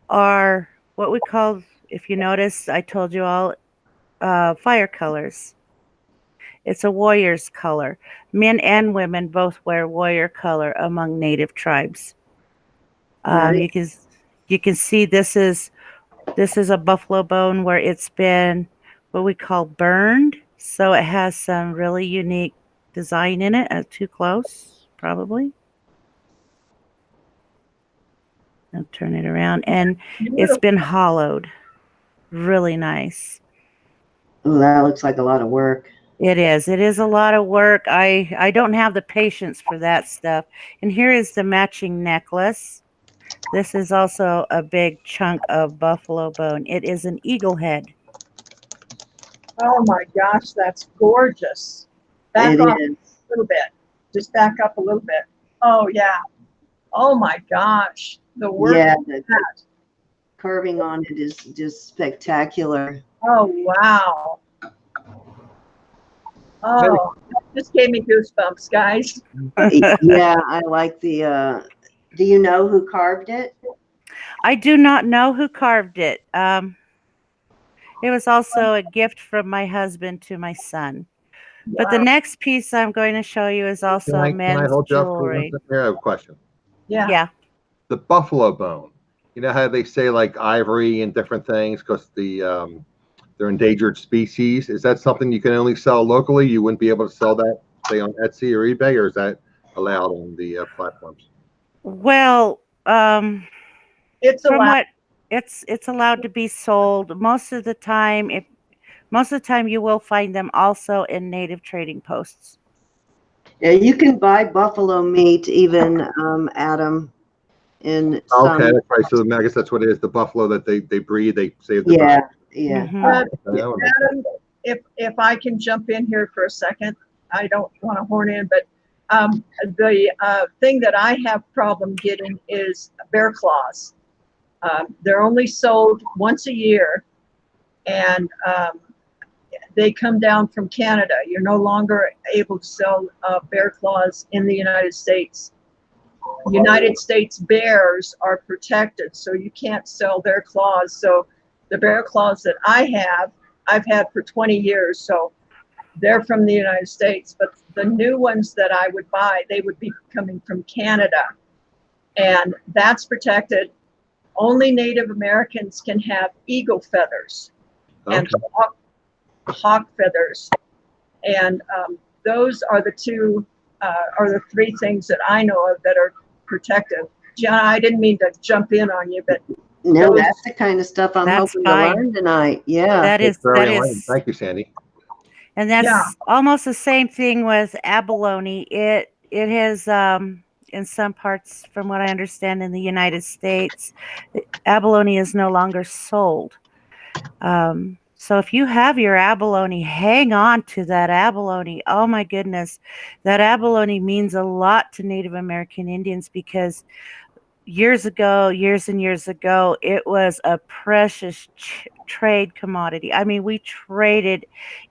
are what we call, if you notice, I told you all, fire colors. It's a warrior's color. Men and women both wear warrior color among native tribes. Nice. You can see this is a buffalo bone where it's been what we call burned. So it has some really unique design in it. Too close, probably. I'll turn it around. And it's been hollowed. Really nice. Oh, that looks like a lot of work. It is. It is a lot of work. I don't have the patience for that stuff. And here is the matching necklace. This is also a big chunk of buffalo bone. It is an eagle head. Oh my gosh, that's gorgeous. Back It off is. a little bit. Just back up a little bit. Oh yeah. Oh my gosh. The work. Yeah, of the that. carving on it is just spectacular. Oh wow. Oh, that just gave me goosebumps, guys. Yeah, I like the. Do you know who carved it? I do not know who carved it. It was also a gift from my husband to my son. But the Wow. next piece I'm going to show you is also Can I men's hold you up for 1 jewelry. second here? I have a question. Yeah. Yeah. The buffalo bone. You know how they say like ivory and different things because they're endangered species. Is that something you can only sell locally? You wouldn't be able to sell that, say, on Etsy or eBay, or is that allowed on the platforms? Well, It's from allowed. what it's allowed to be sold most of the time. Most of the time you will find them also in native trading posts. Yeah, you can buy buffalo meat even, Adam, in some. Okay, that's right. So I guess that's what it is. The buffalo that they breed, they save the Yeah, bone. yeah. Mhm. Adam, if I can jump in here for a second, I don't want to horn in, but the thing that I have problem getting is bear claws. They're only sold once a year, and they come down from Canada. You're no longer able to sell bear claws in the United States. United States bears are protected, so you can't sell bear claws. So the bear claws that I've had for 20 years. So they're from the United States, but the new ones that I would buy, they would be coming from Canada, and that's protected. Only Native Americans can have eagle feathers and hawk feathers, and those are the three things that I know of that are protective. Gianna, I didn't mean to jump in on you, but No, that's the kind of stuff I'm That's hoping fine. to learn tonight. Yeah. That is Thank you, Sandy. and that's Yeah. almost the same thing with abalone. It has in some parts, from what I understand, in the United States, abalone is no longer sold. So if you have your abalone, hang on to that abalone. Oh my goodness, that abalone means a lot to Native American Indians because years and years ago, it was a precious trade commodity. I mean, we traded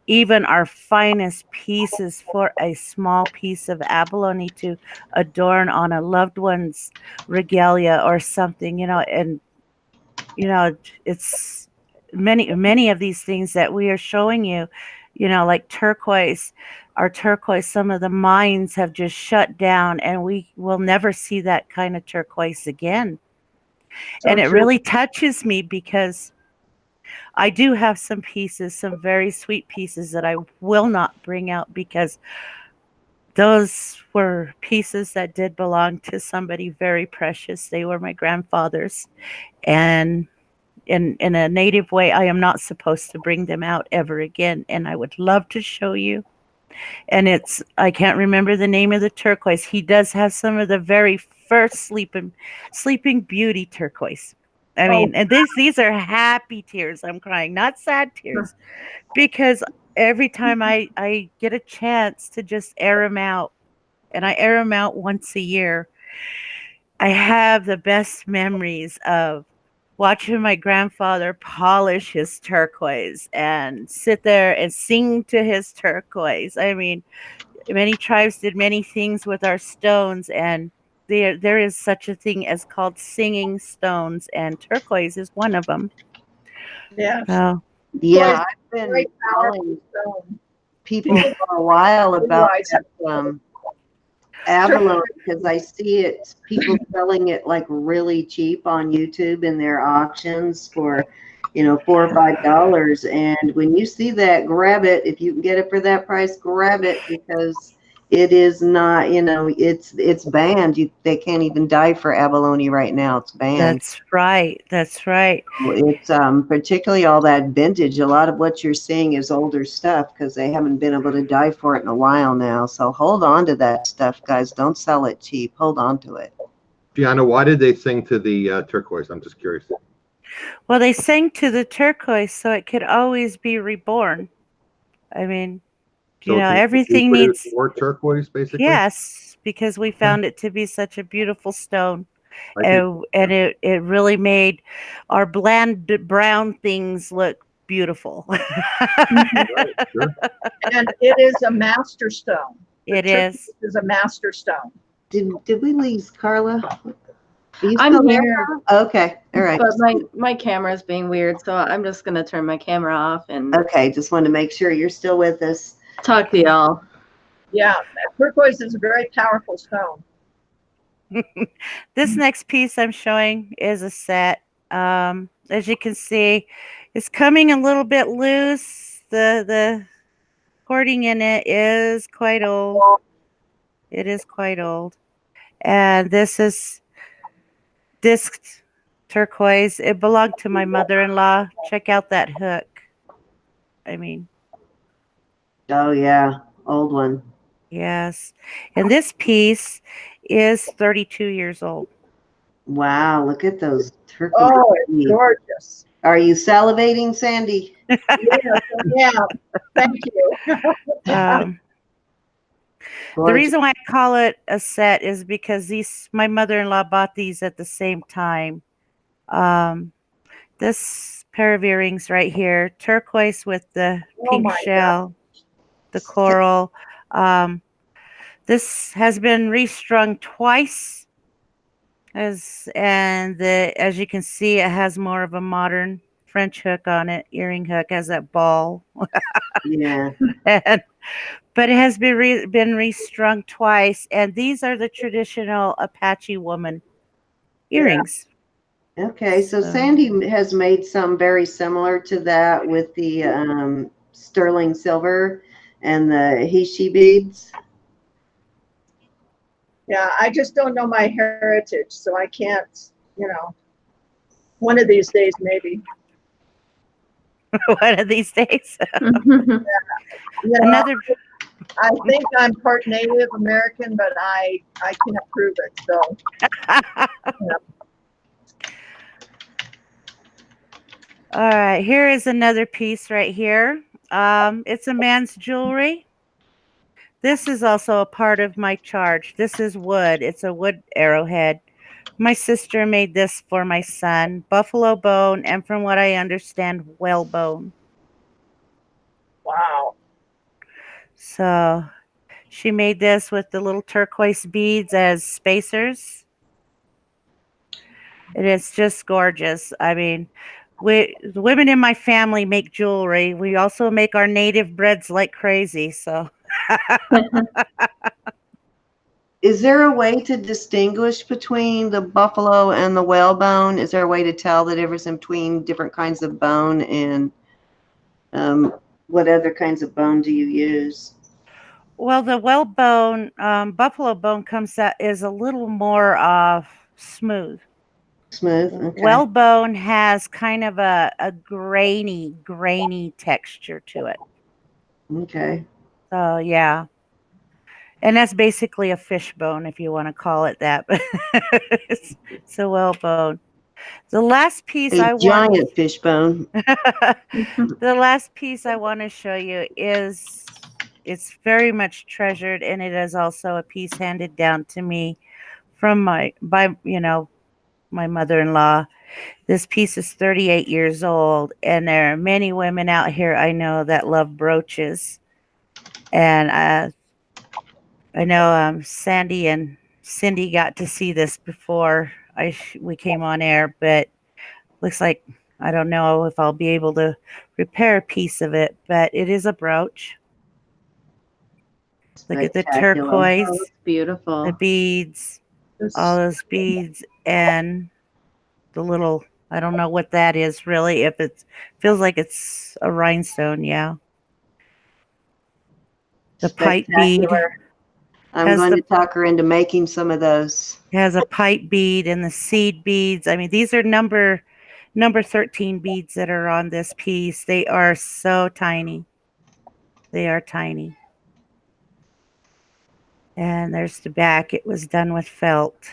even our finest pieces for a small piece of abalone to adorn on a loved one's regalia or something, and it's many of these things that we are showing you, like turquoise. Our turquoise, some of the mines have just shut down, and we will never see that kind of turquoise again. So And it true. really touches me because I do have some pieces, some very sweet pieces that I will not bring out because those were pieces that did belong to somebody very precious. They were my grandfather's, and in a native way, I am not supposed to bring them out ever again. And I would love to show you. And I can't remember the name of the turquoise. He does have some of the very first Sleeping Beauty turquoise. I mean, and these are happy tears. I'm crying, not sad tears, because every time I get a chance to just air them out, and I air them out once a year. I have the best memories of watching my grandfather polish his turquoise and sit there and sing to his turquoise. I mean, many tribes did many things with our stones, and there is such a thing as called singing stones, and turquoise is one of them. Yes. So Yeah, Turquoise I've been Great powerful telling stone. people for a while about Realize that, abalone, because I see it, people selling it like really cheap on YouTube in their auctions for, you know, $4 or $5. And when you see that, grab it. If you can get it for that price, grab it, because it is not, you know, it's banned. They can't even dye for abalone right now. It's banned. that's right. That's right. It's particularly all that vintage. A lot of what you're seeing is older stuff because they haven't been able to dye for it in a while now. So hold on to that stuff, guys. Don't sell it cheap. Hold on to it. Gianna, why did they sing to the turquoise? I'm just curious. Well, they sang to the turquoise so it could always be reborn. I mean, So it can everything reproduce needs, more turquoise, basically. yes, because we found it to be such a beautiful stone. I see. And it really made our bland brown things look beautiful. Right, sure. And it is a master stone. It The is. turquoise is a master stone. Did we lose Carla? Are you I'm still there? here, Okay. All right. but my camera's being weird, so I'm just gonna turn my camera off and Okay. Just wanted to make sure you're still with us. talk to y'all. Yeah, turquoise is a very powerful stone. This next piece I'm showing is a set. As you can see, it's coming a little bit loose. The cording in it is quite old. It is quite old. And this is disked turquoise. It belonged to my mother-in-law. Check out that hook. I mean, Oh yeah, old one. yes. And this piece is 32 years old. Wow, look at those turquoise. Oh, it's beads. gorgeous. Are you salivating, Sandy? Yes, yeah. Thank you. The Gorgeous. reason why I call it a set is because my mother-in-law bought these at the same time. This pair of earrings right here, turquoise with the Oh pink my shell, the coral. This has been restrung twice, as you can see, it has more of a modern French hook on it. Earring hook has that ball, Yeah. but it has been restrung twice, and these are the traditional Apache woman earrings. Okay, so Sandy has made some very similar to that with the sterling silver and the Hishi beads. Yeah, I just don't know my heritage, so I can't, one of these days maybe. One of these days. You know, Another. I think I'm part Native American, but I can't prove it. So All right, here is another piece right here. It's a man's jewelry. This is also a part of my charge. This is wood. It's a wood arrowhead. My sister made this for my son. Buffalo bone, and from what I understand, whalebone. wow. So she made this with the little turquoise beads as spacers. And it's just gorgeous. I mean, the women in my family make jewelry. We also make our native breads like crazy. So Is there a way to distinguish between the buffalo and the whalebone? Is there a way to tell the difference between different kinds of bone, and what other kinds of bone do you use? well, the whalebone, buffalo bone comes out is a little more smooth. Smooth. Okay. Whalebone has kind of a grainy texture to it. Okay. So yeah. And that's basically a fish bone, if you want to call it that. It's a whalebone. The last piece A giant fish bone. the last piece I want to show you is it's very much treasured, and it is also a piece handed down to me from my mother-in-law. This piece is 38 years old, and there are many women out here I know that love brooches. And I know Sandy and Cindy got to see this before we came on air, but looks like I don't know if I'll be able to repair a piece of it, but it is a brooch. Look at the Spectacular. turquoise, Oh, it's beautiful. the beads, all those beads, and the little, I don't know what that is really. If it feels like it's a rhinestone, yeah. The pipe bead Spectacular. I'm has going the to talk her into making some of those. has a pipe bead and the seed beads. I mean, these are number 13 beads that are on this piece. They are so tiny. They are tiny. And there's the back. It was done with felt.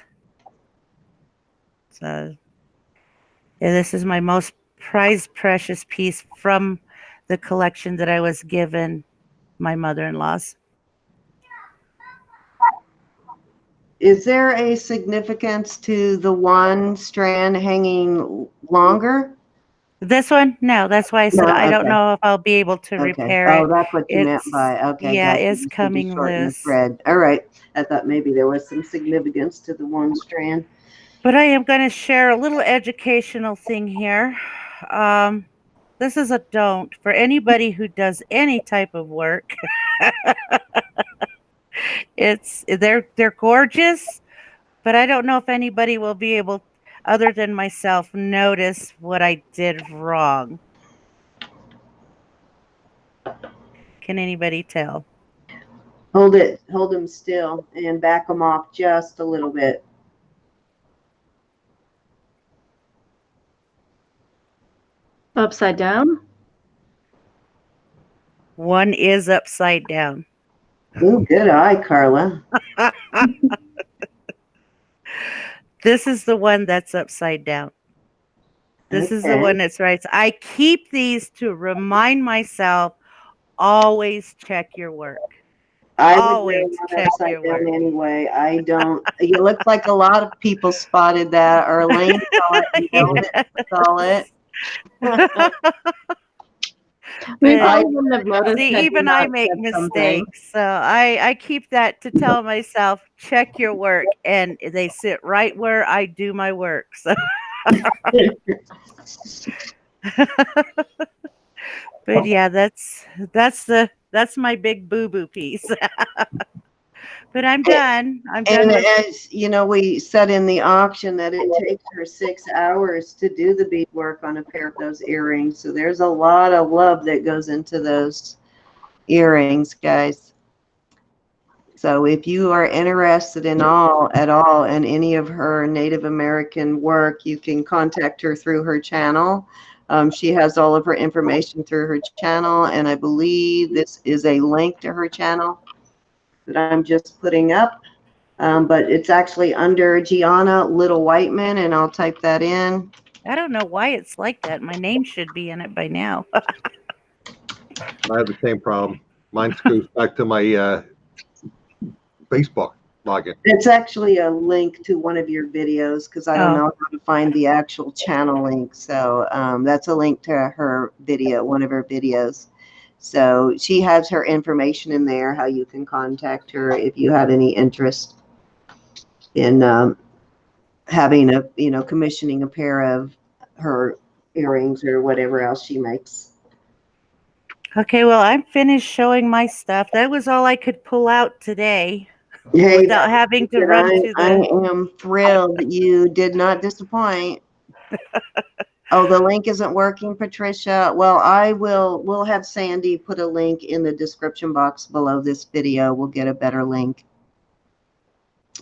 So yeah, this is my most prized, precious piece from the collection that I was given my mother-in-law's. Is there a significance to the one strand hanging longer? This one? No, that's why I said No, I don't okay. know if I'll be able to Okay. repair Oh, it. that's what you meant by, okay. Yeah, gotcha. it's You said you coming shortened the loose. thread. All right. I thought maybe there was some significance to the one strand. But I am going to share a little educational thing here. This is a don't for anybody who does any type of work. They're gorgeous, but I don't know if anybody will be able, other than myself, notice what I did wrong. Can anybody tell? Hold them still and back them off just a little bit. Upside down? One is upside down. Ooh, good eye, Carla. This is the one that's upside down. This is the Okay. one that's right. I keep these to remind myself, always check your work. I would wear Always one check upside your down work. anyway. I don't. It looks like a lot of people spotted that. Arlene saw it. Velvet saw it. Maybe I But wouldn't have noticed see, had you even I not make said something. mistakes. So I keep that to tell myself, check your work. And they sit right where I do my work. So but yeah, that's my big boo-boo piece. But I'm done. I'm done And with as you know, we said in the auction that it takes her 6 hours to do the beadwork on a pair of those earrings. So there's a lot of love that goes into those earrings, guys. So if you are interested at all in any of her Native American work, you can contact her through her channel. She has all of her information through her channel, and I believe this is a link to her channel that I'm just putting up. But it's actually under Gianna Little Whiteman, and I'll type that in. I don't know why it's like that. My name should be in it by now. I have the same problem. Mine goes back to my Facebook login. It's actually a link to one of your videos because I don't Oh. know how to find the actual channel link. So that's a link to her video, one of her videos. So she has her information in there, how you can contact her if you have any interest in having commissioning a pair of her earrings or whatever else she makes. Okay, well, I'm finished showing my stuff. That was all I could pull out today. Hey, without having to run to I the. am thrilled that you did not disappoint. Oh, the link isn't working, Patricia. Well, we'll have Sandy put a link in the description box below this video. We'll get a better link.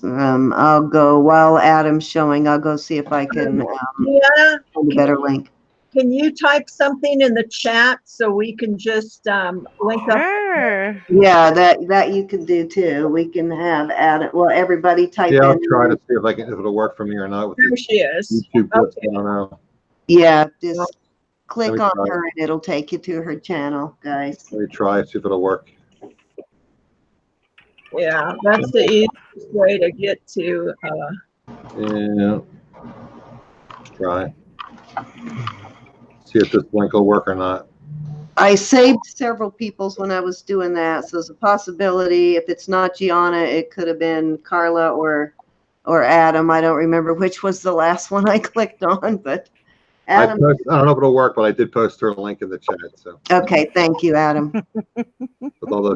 I'll go while Adam's showing. I'll go see if I can Yeah, find a better link. can you type something in the chat so we can just link up? Sure. Yeah, that you can do too. We can have Adam. Well, everybody type Yeah, I'll in. try to see if it'll work for me or not with There the she is. YouTube clips. Okay. I don't know. Yeah, just click Let me on try. her and it'll take you to her channel, guys. Let me try, see if it'll work. Yeah, that's the easiest way to get to. Yeah. Let's try. See if this link will work or not. I saved several people's when I was doing that, so there's a possibility. If it's not Gianna, it could have been Carla or Adam. I don't remember which was the last one I clicked on, but Adam. I don't know if it'll work, but I did post her link in the chat. So Okay, thank you, Adam. with all the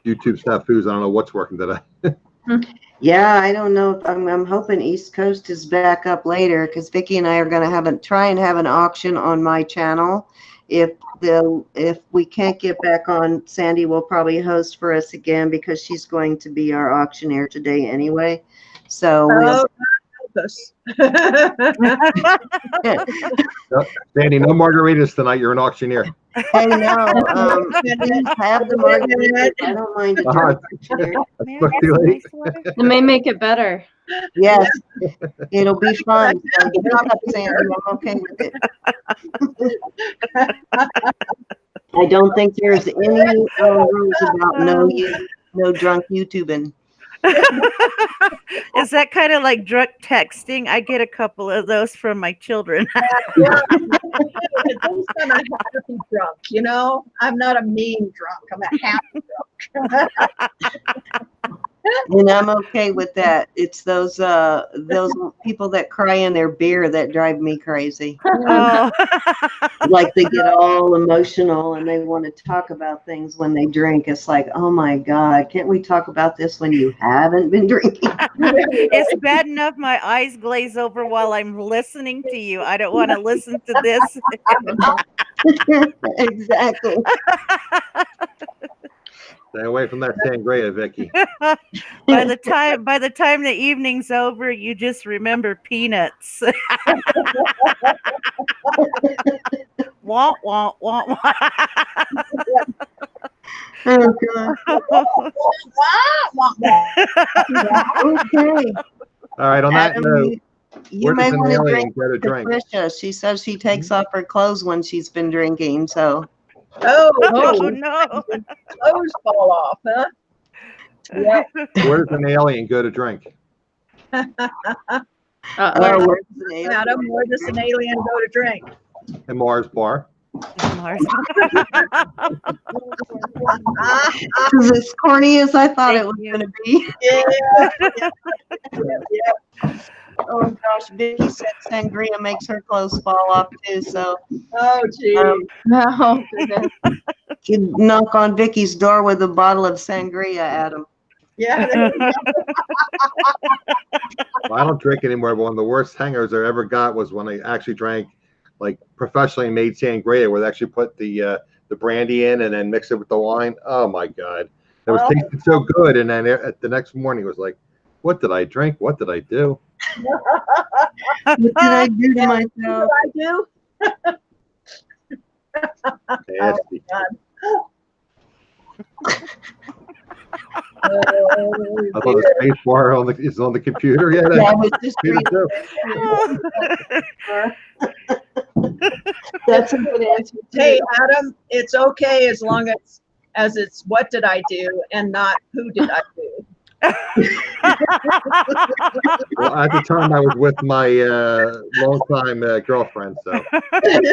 YouTube snafus, I don't know what's working today. Yeah, I don't know. I'm hoping East Coast is back up later because Vicki and I are going to try and have an auction on my channel. If we can't get back on, Sandy will probably host for us again because she's going to be our auctioneer today anyway. So help us. Sandy, no margaritas tonight. You're an auctioneer. I know. Please have the margarita. I don't mind a drink. It may make it better. Yes, it'll be fun. So give it up, Sandy. I'm okay with it. I don't think there's any rules about no drunk YouTubing. Is that kind of like drunk texting? I get a couple of those from my children. Yeah. At least I'm a happy drunk, you know? I'm not a mean drunk. I'm a happy drunk. And I'm okay with that. It's those people that cry in their beer that drive me crazy. Oh. Like they get all emotional and they want to talk about things when they drink. It's like, oh my God, can't we talk about this when you haven't been drinking? It's bad enough my eyes glaze over while I'm listening to you. I don't want to listen to this. Exactly. Stay away from that sangria, Vicky. By the time the evening's over, you just remember peanuts. Wah, wah, wah, wah. Oh, God. Okay. All right, on that Adam, note, you may want to drink get a drink. Patricia. She says she takes off her clothes when she's been drinking, so. Oh, No. clothes fall off, huh? Yeah. Where does an alien go to drink? Where's the alien? Adam, where does an alien go to drink? In Mars Bar. Mars. Is as corny as I thought Thank it was you. going to be. Yeah. Oh gosh, Vicky said sangria makes her clothes fall off too. So Oh, gee. No, goodness. you knock on Vicky's door with a bottle of sangria, Adam. Yeah. Well, I don't drink anymore, but one of the worst hangers I ever got was when I actually drank like professionally made sangria, where they actually put the brandy in and then mix it with the wine. Oh my God, it was tasting so good, and then the next morning it was like, what did I drink? What did I do? What did I do to myself? I do. Nasty. I thought the space bar is on the computer. Yeah, Yeah, I was just computer reading. too. That's a good answer too. Hey, Adam, it's okay as long as it's what did I do and not who did I do. Well, at the time I was with my longtime girlfriend, so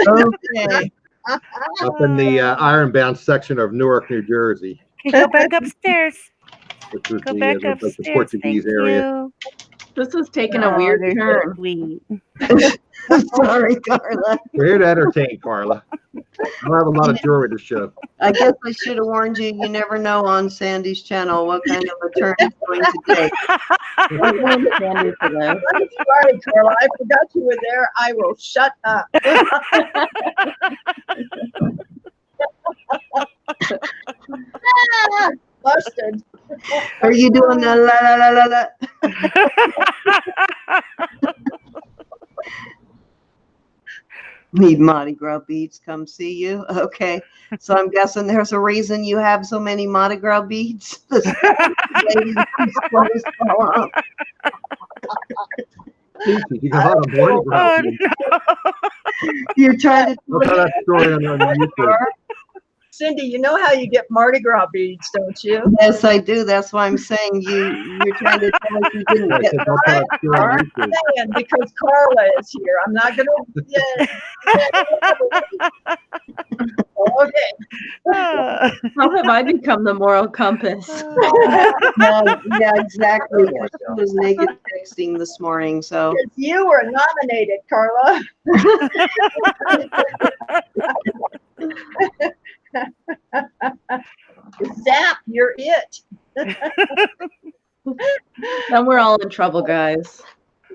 Okay. up in the Ironbound section of Newark, New Jersey, Go back upstairs. which was Go the, back like the upstairs. Portuguese Thank area. you. This is taking a weird they're so turn. sweet. Sorry, Carla. We're here to entertain, Carla. I don't have a lot of jewelry to show. I guess I should have warned you. You never know on Sandy's channel what kind of a turn it's going to take. We're going to Sandy today. I'm sorry, Carla. I forgot you were there. I will shut up. Busted. Are you doing the la la la la la? Need Mardi Gras beads come see you. Okay, so I'm guessing there's a reason you have so many Mardi Gras beads. You got a lot of Mardi Gras. Oh, no. You're trying to I'll tell that story on YouTube. Cindy, you know how you get Mardi Gras beads, don't you? Yes, I do. That's why I'm saying you're trying to tell us you didn't I get said, don't try to appear on I'm YouTube. saying because Carla is here. I'm not going to. Yeah. Okay. Oh. How have I become the moral compass? No, yeah, exactly. Oh my 'Cause she was naked texting this morning, so. Because you were nominated, Carla. Zap, you're it. Then we're all in trouble, guys.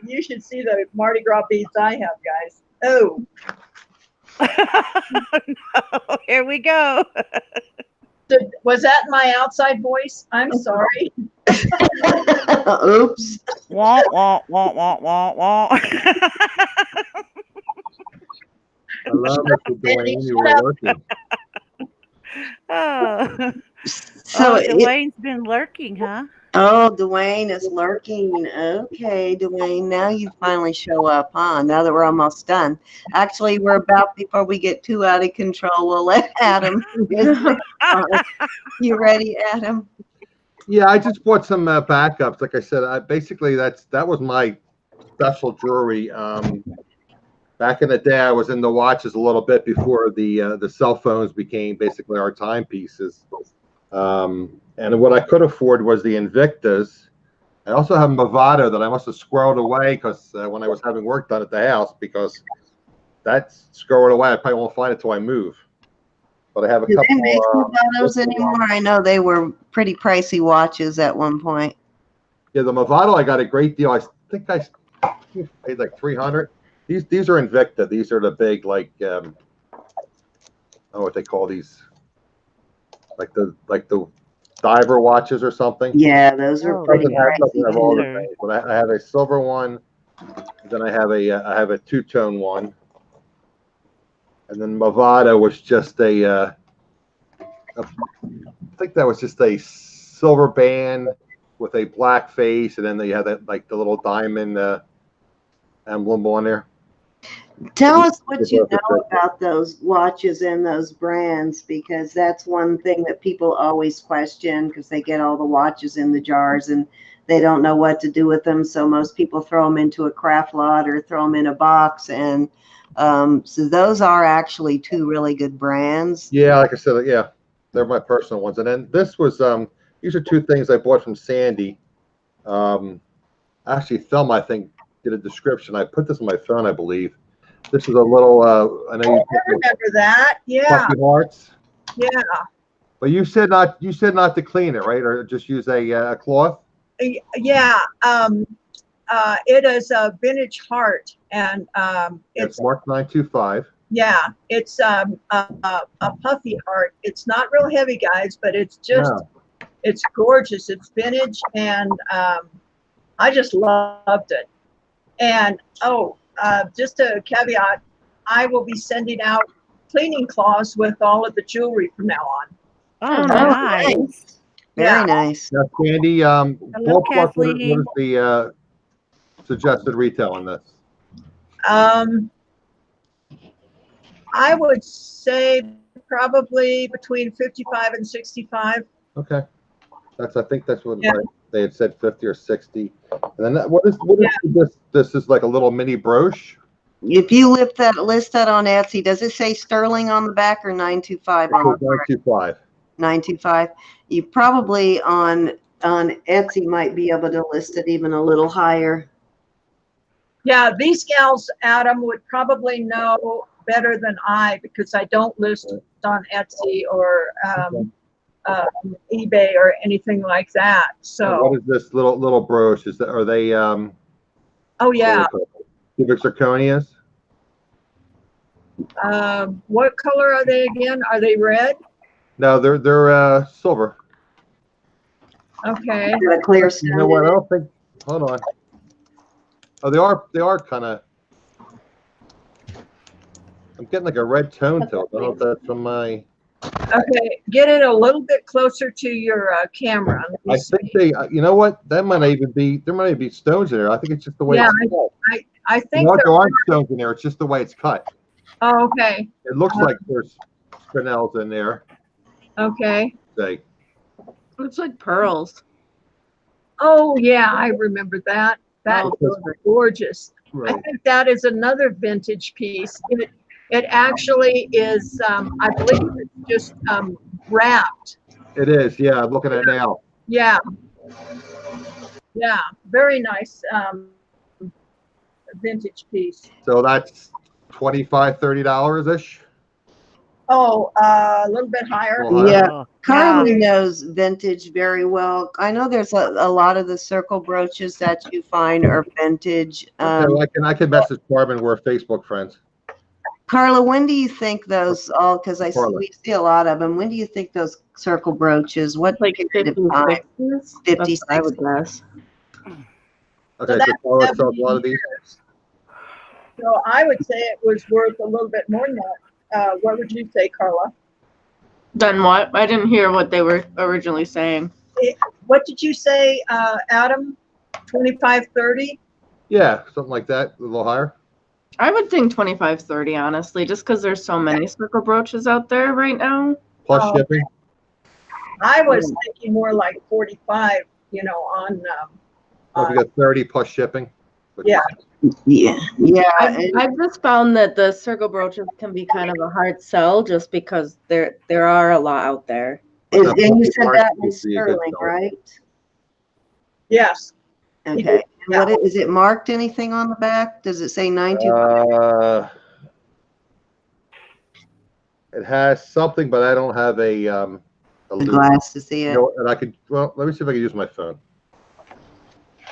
You should see the Mardi Gras beads I have, guys. Oh, No, here we go. was that my outside voice? I'm sorry. Oops. Wah, wah, wah, wah, wah, wah. Hello, Mr. Dwayne. You were lurking. Oh, So, Dwayne's been lurking, huh? Dwayne is lurking. Okay, Dwayne, now you finally show up, huh? Now that we're almost done. Actually, we're about, before we get too out of control, we'll let Adam. You ready, Adam? Yeah, I just bought some backups. Like I said, basically that was my special jewelry. Back in the day, I was in the watches a little bit before the cell phones became basically our timepieces. And what I could afford was the Invictas. I also have Movado that I must have squirreled away because when I was having work done at the house, because that's squirreled away. I probably won't find it till I move. But I have a Do they couple. make Movados anymore? I know they were pretty pricey watches at one point. Yeah, the Movado I got a great deal. I think I paid like 300. These are Invicta. These are the big like what they call these, like the diver watches or something. Yeah, those are Oh, pretty Doesn't have all the Sure. things. But I have a silver one. Then I have a two-tone one. And then Movado was just I think that was just a silver band with a black face, and then they had that like the little diamond emblem on there. Tell us what you know about those watches and those brands, because that's one thing that people always question, because they get all the watches in the jars and they don't know what to do with them. So most people throw them into a craft lot or throw them in a box. And so those are actually two really good brands. Yeah, like I said, yeah, they're my personal ones. And then this was these are two things I bought from Sandy. Actually, Thelma, I think, did a description. I put this on my phone, I believe. This is a little. I know you I remember that. Yeah, Puffy Hearts. yeah, But you said not. You said not to clean it, right? Or just use a cloth. yeah. It is a vintage heart, and It's marked 925. yeah, it's a puffy heart. It's not real heavy, guys, but it's just it's gorgeous. It's vintage, and I just loved it. And just a caveat, I will be sending out cleaning cloths with all of the jewelry from now on. Oh, nice. nice. Very nice. Now, Sandy, Hello, ballpark, what Kathleen. is the suggested retail on this? I would say probably between 55 and 65. Okay, I think that's what Yeah. they had said, 50 or 60. And then what is this? This is like a little mini brooch. If you list that on Etsy, does it say sterling on the back or 925 on the back? 925. 925. You probably on Etsy might be able to list it even a little higher. Yeah, these gals, Adam, would probably know better than I, because I don't list on Etsy or eBay or anything like that. So, What is this little brooch? Are they oh yeah. cubic zirconias? What color are they again? Are they red? No, they're silver. Okay. Got a clear You know what? I don't think. Hold on. Oh, they are kind of. I'm getting like a red tone to it. I don't know if that's from my. Okay, get it a little bit closer to your camera. Let me I see. think they. You know what? That might not even be. There might even be stones in there. I think it's just the way Yeah, it's cut. I think There aren't stones in there. It's just the way it's cut. oh, okay. It looks like there's spinels in there. Okay. Say, It's like pearls. Oh, yeah, I remember that. That Oh, was gorgeous. I right. think that is another vintage piece. It actually is, I believe it's just wrapped. It is. Yeah, I'm looking at it now. Yeah. Yeah. Very nice vintage piece. So that's $25, $30 ish. Oh, a little bit higher. Well, Yeah. Oh, Carly yeah. knows vintage very well. I know there's a lot of the circle brooches that you find are vintage. Okay, well, I can message Corbin. We're Facebook friends. Carla, when do you think those all, because Carla. we see a lot of them, when do you think those circle brooches, what Like period 50, of time? 60s? 50, That's what I would guess. Okay, so that's Carla sells a 70 lot of these. years. So I would say it was worth a little bit more than that. What would you say, Carla? Then what? I didn't hear what they were originally saying. What did you say, Adam? 25, 30? Yeah, something like that, a little higher. I would think 25, 30, honestly, just because there's so many circle brooches out there right now. Plus Oh, shipping. I was thinking more like 45, you know, on, Well, if you got 30 plus shipping. yeah. Yeah, yeah. I've just found that the circle brooches can be kind of a hard sell just because there are a lot out there. And But you said Mark that would was be a good sterling, seller. right? Yes. Okay. And what is it marked anything on the back? Does it say 925? It has something, but I don't have a The loop. glass to see You it. know, and I could, well, let me see if I can use my phone.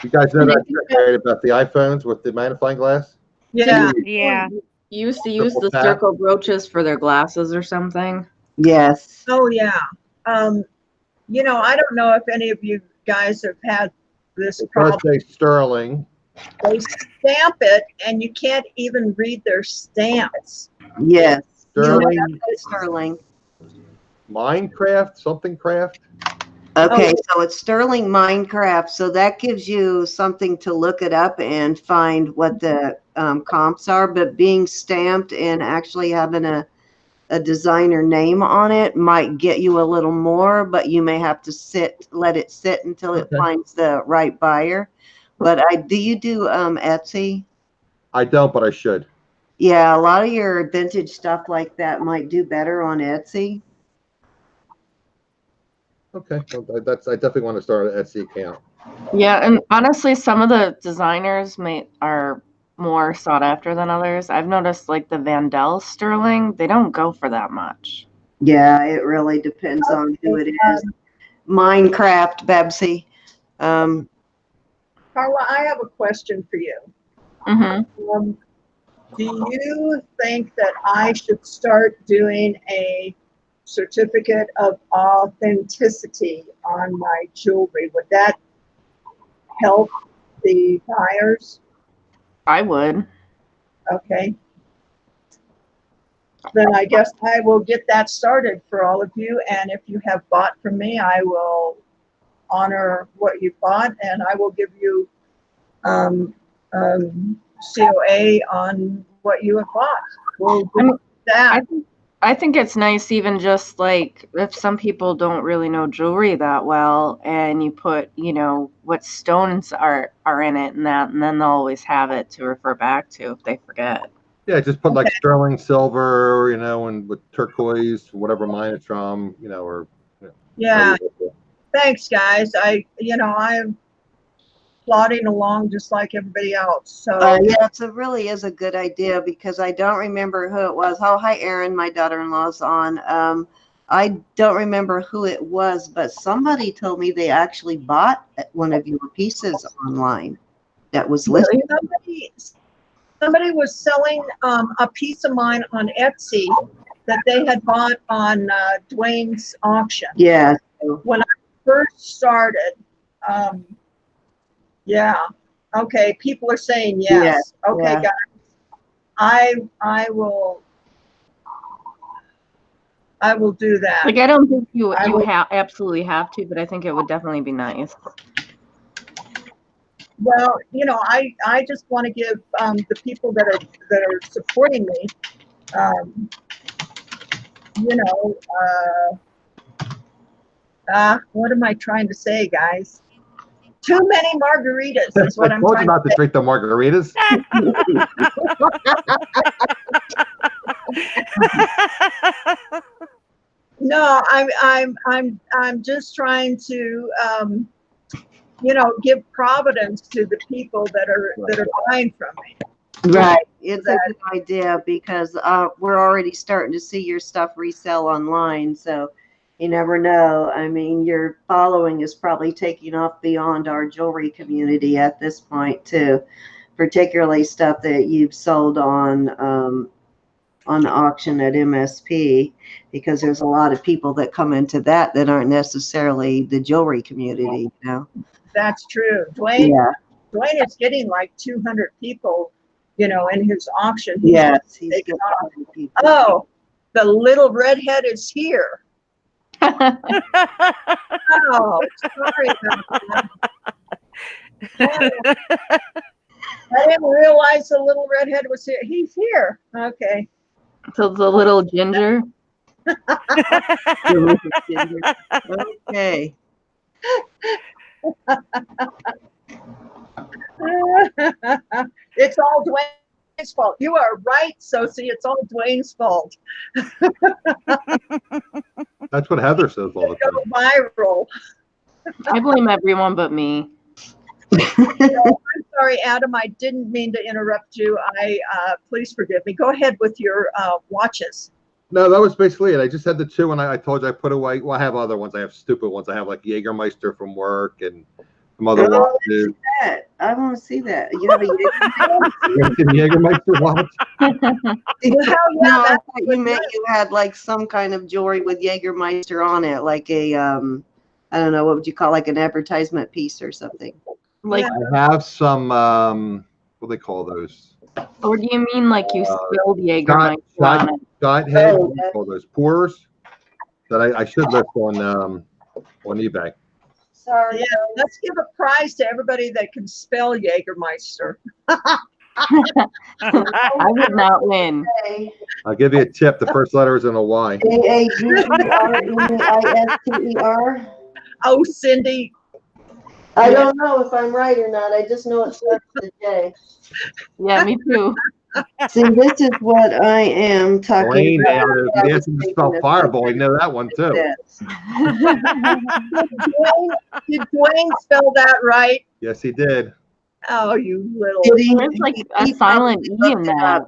You guys know that trick, right, about the iPhones with the magnifying glass? Yeah. Yeah. You used to use the Triple tap. circle brooches for their glasses or something. Yes. Oh, yeah. You know, I don't know if any of you guys have had this It does problem. say sterling. They stamp it and you can't even read their stamps. Yes. Sterling, Sterling. Minecraft, something craft. Okay, so it's Sterling Minecraft. So that gives you something to look it up and find what the comps are. But being stamped and actually having a designer name on it might get you a little more, but you may have to let it sit until it finds the right buyer. But do you do Etsy? I don't, but I should. Yeah, a lot of your vintage stuff like that might do better on Etsy. Okay, well, I definitely want to start an Etsy account. Yeah, and honestly, some of the designers are more sought after than others. I've noticed like the Vandal sterling, they don't go for that much. Yeah, it really depends on who it is. Minecraft, Bebsy. Carla, I have a question for you. Mm-hmm. Do you think that I should start doing a certificate of authenticity on my jewelry? Would that help the buyers? I would. Okay. Then I guess I will get that started for all of you. And if you have bought from me, I will honor what you bought and I will give you COA on what you have bought. We'll do that. I think it's nice, even just like if some people don't really know jewelry that well, and you put, you know, what stones are in it and that, and then they'll always have it to refer back to if they forget. Yeah, just put like sterling silver, you know, and with turquoise, whatever mine it's from, you know, or Yeah. Thanks, guys. I'm plodding along just like everybody else. So yeah, it really is a good idea because I don't remember who it was. Oh, hi, Erin. My daughter-in-law's on. I don't remember who it was, but somebody told me they actually bought one of your pieces online that was listed. Somebody was selling a piece of mine on Etsy that they had bought on Dwayne's auction. Yeah. When I first started, yeah. Okay, people are saying yes. Okay, yeah. guys. I will do that. Like, I don't think you absolutely have to, but I think it would definitely be nice. Well, you know, I just want to give the people that are supporting me, you know, What am I trying to say, guys? Too many margaritas is what I I'm told you trying not to to say. drink the margaritas. No, I'm just trying to, give providence to the people that are buying from me. Right. It's a good idea because we're already starting to see your stuff resell online. So you never know. I mean, your following is probably taking off beyond our jewelry community at this point too, particularly stuff that you've sold on auction at MSP, because there's a lot of people that come into that aren't necessarily the jewelry community, you know? That's true. Dwayne Yeah. is getting like 200 people, in his auction. Yes, he's taken getting off. other people. Oh, the little redhead is here. Oh, sorry about that. I didn't realize the little redhead was here. He's here. Okay. So the little ginger. Okay. It's all Dwayne's fault. You are right, Sosie. It's all Dwayne's fault. That's what Heather says all the Go time. viral. I blame everyone but me. I'm sorry, Adam. I didn't mean to interrupt you. Please forgive me. Go ahead with your watches. No, that was basically it. I just had the two, and I told you I put away. Well, I have other ones. I have stupid ones. I have like Jägermeister from work and some other watches. I want to see that. You have a Jägermeister watch? No, I thought you meant you had like some kind of jewelry with Jägermeister on it, like a I don't know, what would you call, like an advertisement piece or something? Like, I have some what do they call those? or do you mean like you spilled Jägermeister on it? Dot head, what do you call those? Pourers that I should list on eBay. Sorry. Yeah, let's give a prize to everybody that can spell Jägermeister. I would not win. I'll give you a tip. The first letter is in a Y. Jagermeister. Oh, Cindy. I don't know if I'm right or not. I just know it starts with a J. Yeah, me too. See, this is what I am talking Dwayne about. nailed it. He asked him to spell fireball. You know that one too. Did Dwayne spell that right? Yes, he did. Oh, you little. There's like a silent E in that.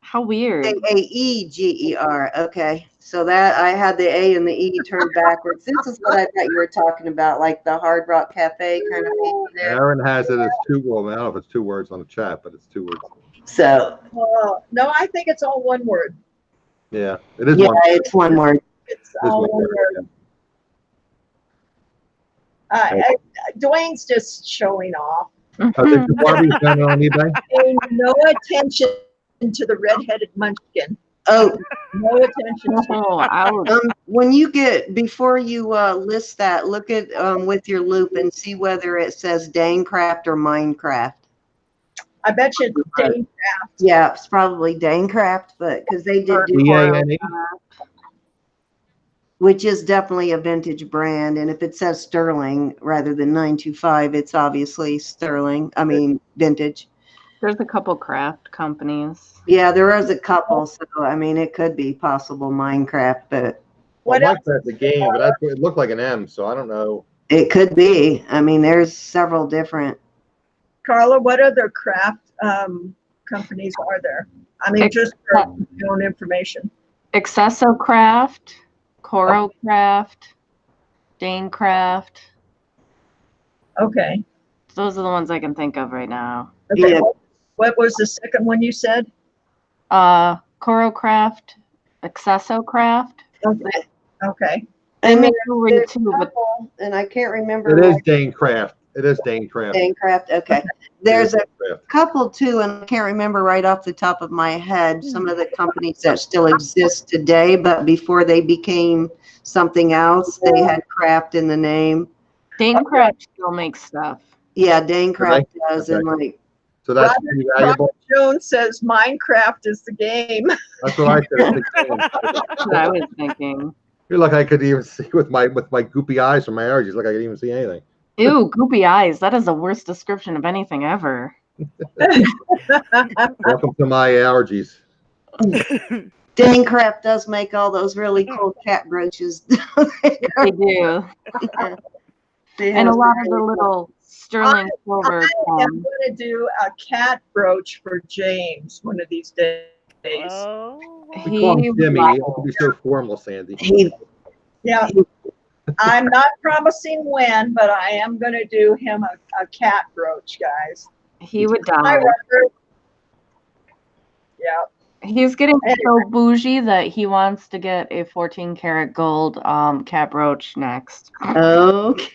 How weird. Aeger. Okay. So that I had the A and the E turned backwards. This is what I thought you were talking about, like the Hard Rock Cafe kind of thing there. Aaron has it as two. Well, I don't know if it's 2 words on the chat, but it's 2 words. So No, I think it's all one word. Yeah, it is. yeah, one. it's one word. It's all one word. Dwayne's just showing off. Did you Barbie found it on eBay? Paying no attention to the redheaded munchkin. Oh, No attention to Oh, ouch. when you before you list that, look at with your loop and see whether it says Handcrafted or Minecraft. I bet you it's Dane. Yeah, it's probably Handcrafted, but because they did do D-A-N-E? which is definitely a vintage brand. And if it says sterling rather than 925, it's obviously sterling. I mean, vintage. There's a couple craft companies. Yeah, there is a couple. So, I mean, it could be possible Minecraft, but What Well, else? Minecraft's a game, but it looked like an M, so I don't know. it could be. I mean, there's several different. Carla, what other craft companies are there? I mean, just for your own information. Accesso Craft, Coro Craft, Dane Craft. Okay. Those are the ones I can think of right now. Okay. Yeah. What was the second one you said? Coro Craft, Accesso Craft. Okay. Okay. They And make there's jewelry too, a but couple, and I can't remember. It is Handcrafted. It is Handcrafted. Handcrafted. Okay. There's a couple too, and I can't remember right off the top of my head some of the companies that still exist today, but before they became something else, they had craft in the name. Dane Craft still makes stuff. Yeah, Handcrafted does, and Okay. like So that's pretty valuable. Jones says Minecraft is the game. That's what I said. That's what I was thinking. You're like I could even see with my goopy eyes from my allergies. Like I could even see anything. Ew, goopy eyes. That is the worst description of anything ever. Welcome to my allergies. Handcraft does make all those really cool cat brooches. They do. And a lot of the little sterling silver. I am going to do a cat brooch for James one of these days. Oh. We call him Jimmy. You have to be so formal, Sandy. Yeah. I'm not promising when, but I am going to do him a cat brooch, guys. He would Hi, die. Robert. Yeah. He's getting so bougie that he wants to get a 14 karat gold cat brooch next. Okay.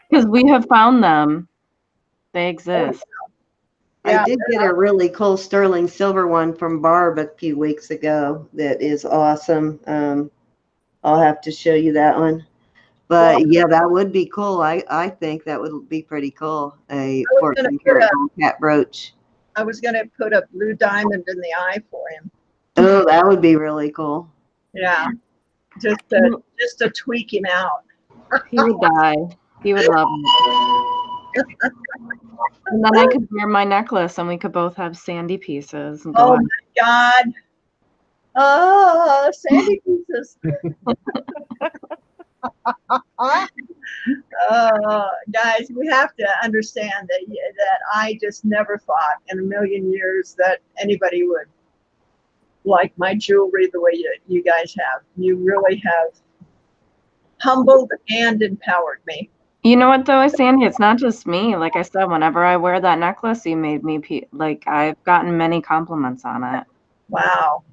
Because we have found them. They exist. Yeah. I did get a really cool sterling silver one from Barb a few weeks ago that is awesome. I'll have to show you that one. But yeah, that would be cool. I think that would be pretty cool. A 14 karat gold cat brooch. I was going to put a blue diamond in the eye for him. Oh, that would be really cool. Yeah. Just to tweak him out. He would die. He would love it. And then I could wear my necklace and we could both have sandy pieces. And go Oh on. my God. Oh, sandy pieces. Guys, we have to understand that I just never thought in a million years that anybody would like my jewelry the way you guys have. You really have humbled and empowered me. You know what though, Sandy? It's not just me. Like I said, whenever I wear that necklace, you made me I've gotten many compliments on it. Wow.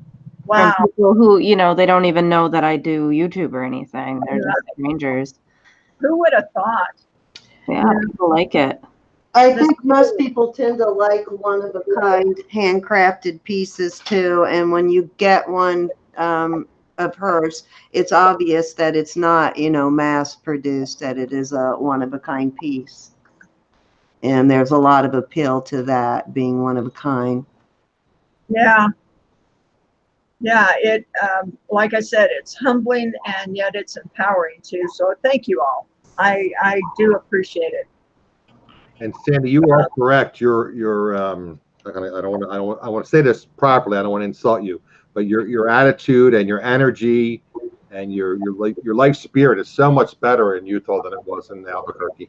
Wow. From people who, they don't even know that I do YouTube or anything. They're just strangers. Who would have thought? Yeah, people like it. I think most people tend to like one of a kind handcrafted pieces too. And when you get one of hers, it's obvious that it's not, mass produced, that it is a one of a kind piece. And there's a lot of appeal to that being one of a kind. Yeah. Yeah, it like I said, it's humbling and yet it's empowering too. So thank you all. I do appreciate it. And Sandy, you are correct. Your I want to say this properly. I don't want to insult you, but your attitude and your energy and your life spirit is so much better in Utah than it was in Albuquerque.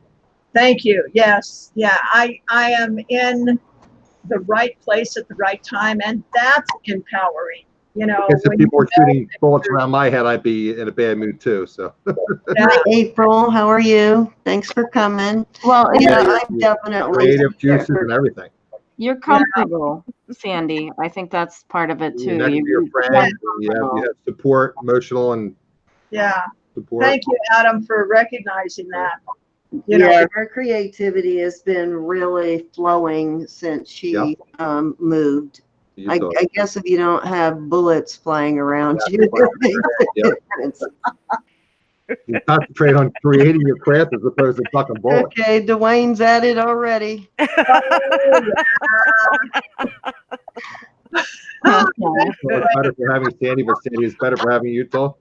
Thank you. Yes. Yeah. I am in the right place at the right time, and that's empowering. If people were shooting bullets around my head, I'd be in a bad mood too. So. Yeah. Hi, April. How are you? Thanks for coming. Well, I'm definitely creative juices and everything. you're comfortable, Sandy. I think that's part of it too. You're next to your friends. You have support, emotional and support. Thank you, Adam, for recognizing that. Her creativity has been really flowing since she moved. I guess if you don't have bullets flying around you, you concentrate on creating your craft as opposed to fucking bullets. Okay, Dwayne's at it already. Well, it's better for having Sandy, but Sandy is better for having Utah.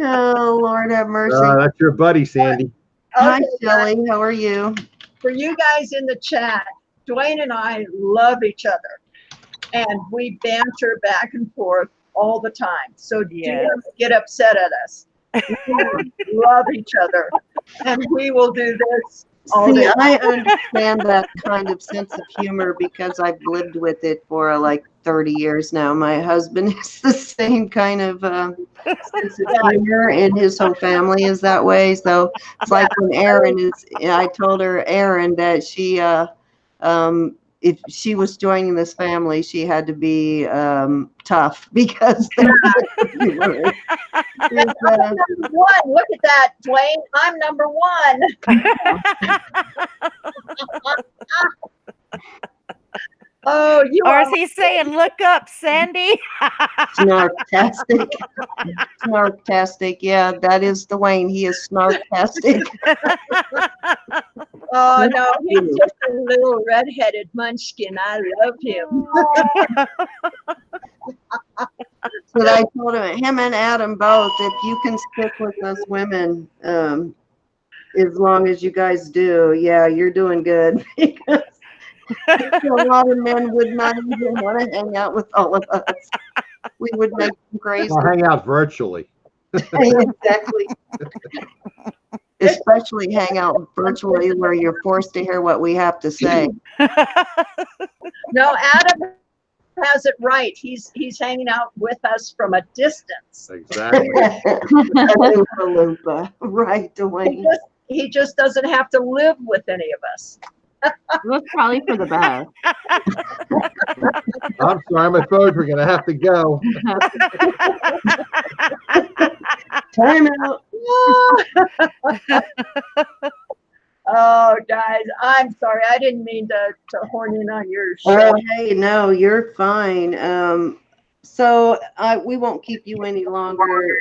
Oh, Lord have mercy. That's your buddy, Sandy. Hi, Shelley. How are you? For you guys in the chat, Dwayne and I love each other, and we banter back and forth all the time. So do not get upset at us. We love each other, and we will do this all day. I understand that kind of sense of humor because I've lived with it for like 30 years now. My husband is the same kind of sense of humor, and his whole family is that way. So it's like when I told her, Erin, that she, if she was joining this family, she had to be tough because number one. Look at that, Dwayne. I'm number one. Oh, you or is he saying, look up, Sandy? Snarktastic. Snarktastic. Yeah, that is Dwayne. He is snarktastic. Oh no, he's just a little redheaded munchkin. I love him. But I told him and Adam both, if you can stick with us women, as long as you guys do, yeah, you're doing good. Because a lot of men would not even want to hang out with all of us. We would make them crazy. I'll hang out virtually. Exactly. Especially hang out virtually where you're forced to hear what we have to say. No, Adam has it right. He's hanging out with us from a distance. Exactly. Oompa Loompa. Right, Dwayne. He just doesn't have to live with any of us. That's probably for the best. I'm sorry, my phones are gonna have to go. Time out. Oh, guys, I'm sorry. I didn't mean to horn in on your show. Oh, hey, no, you're fine. So we won't keep you any longer.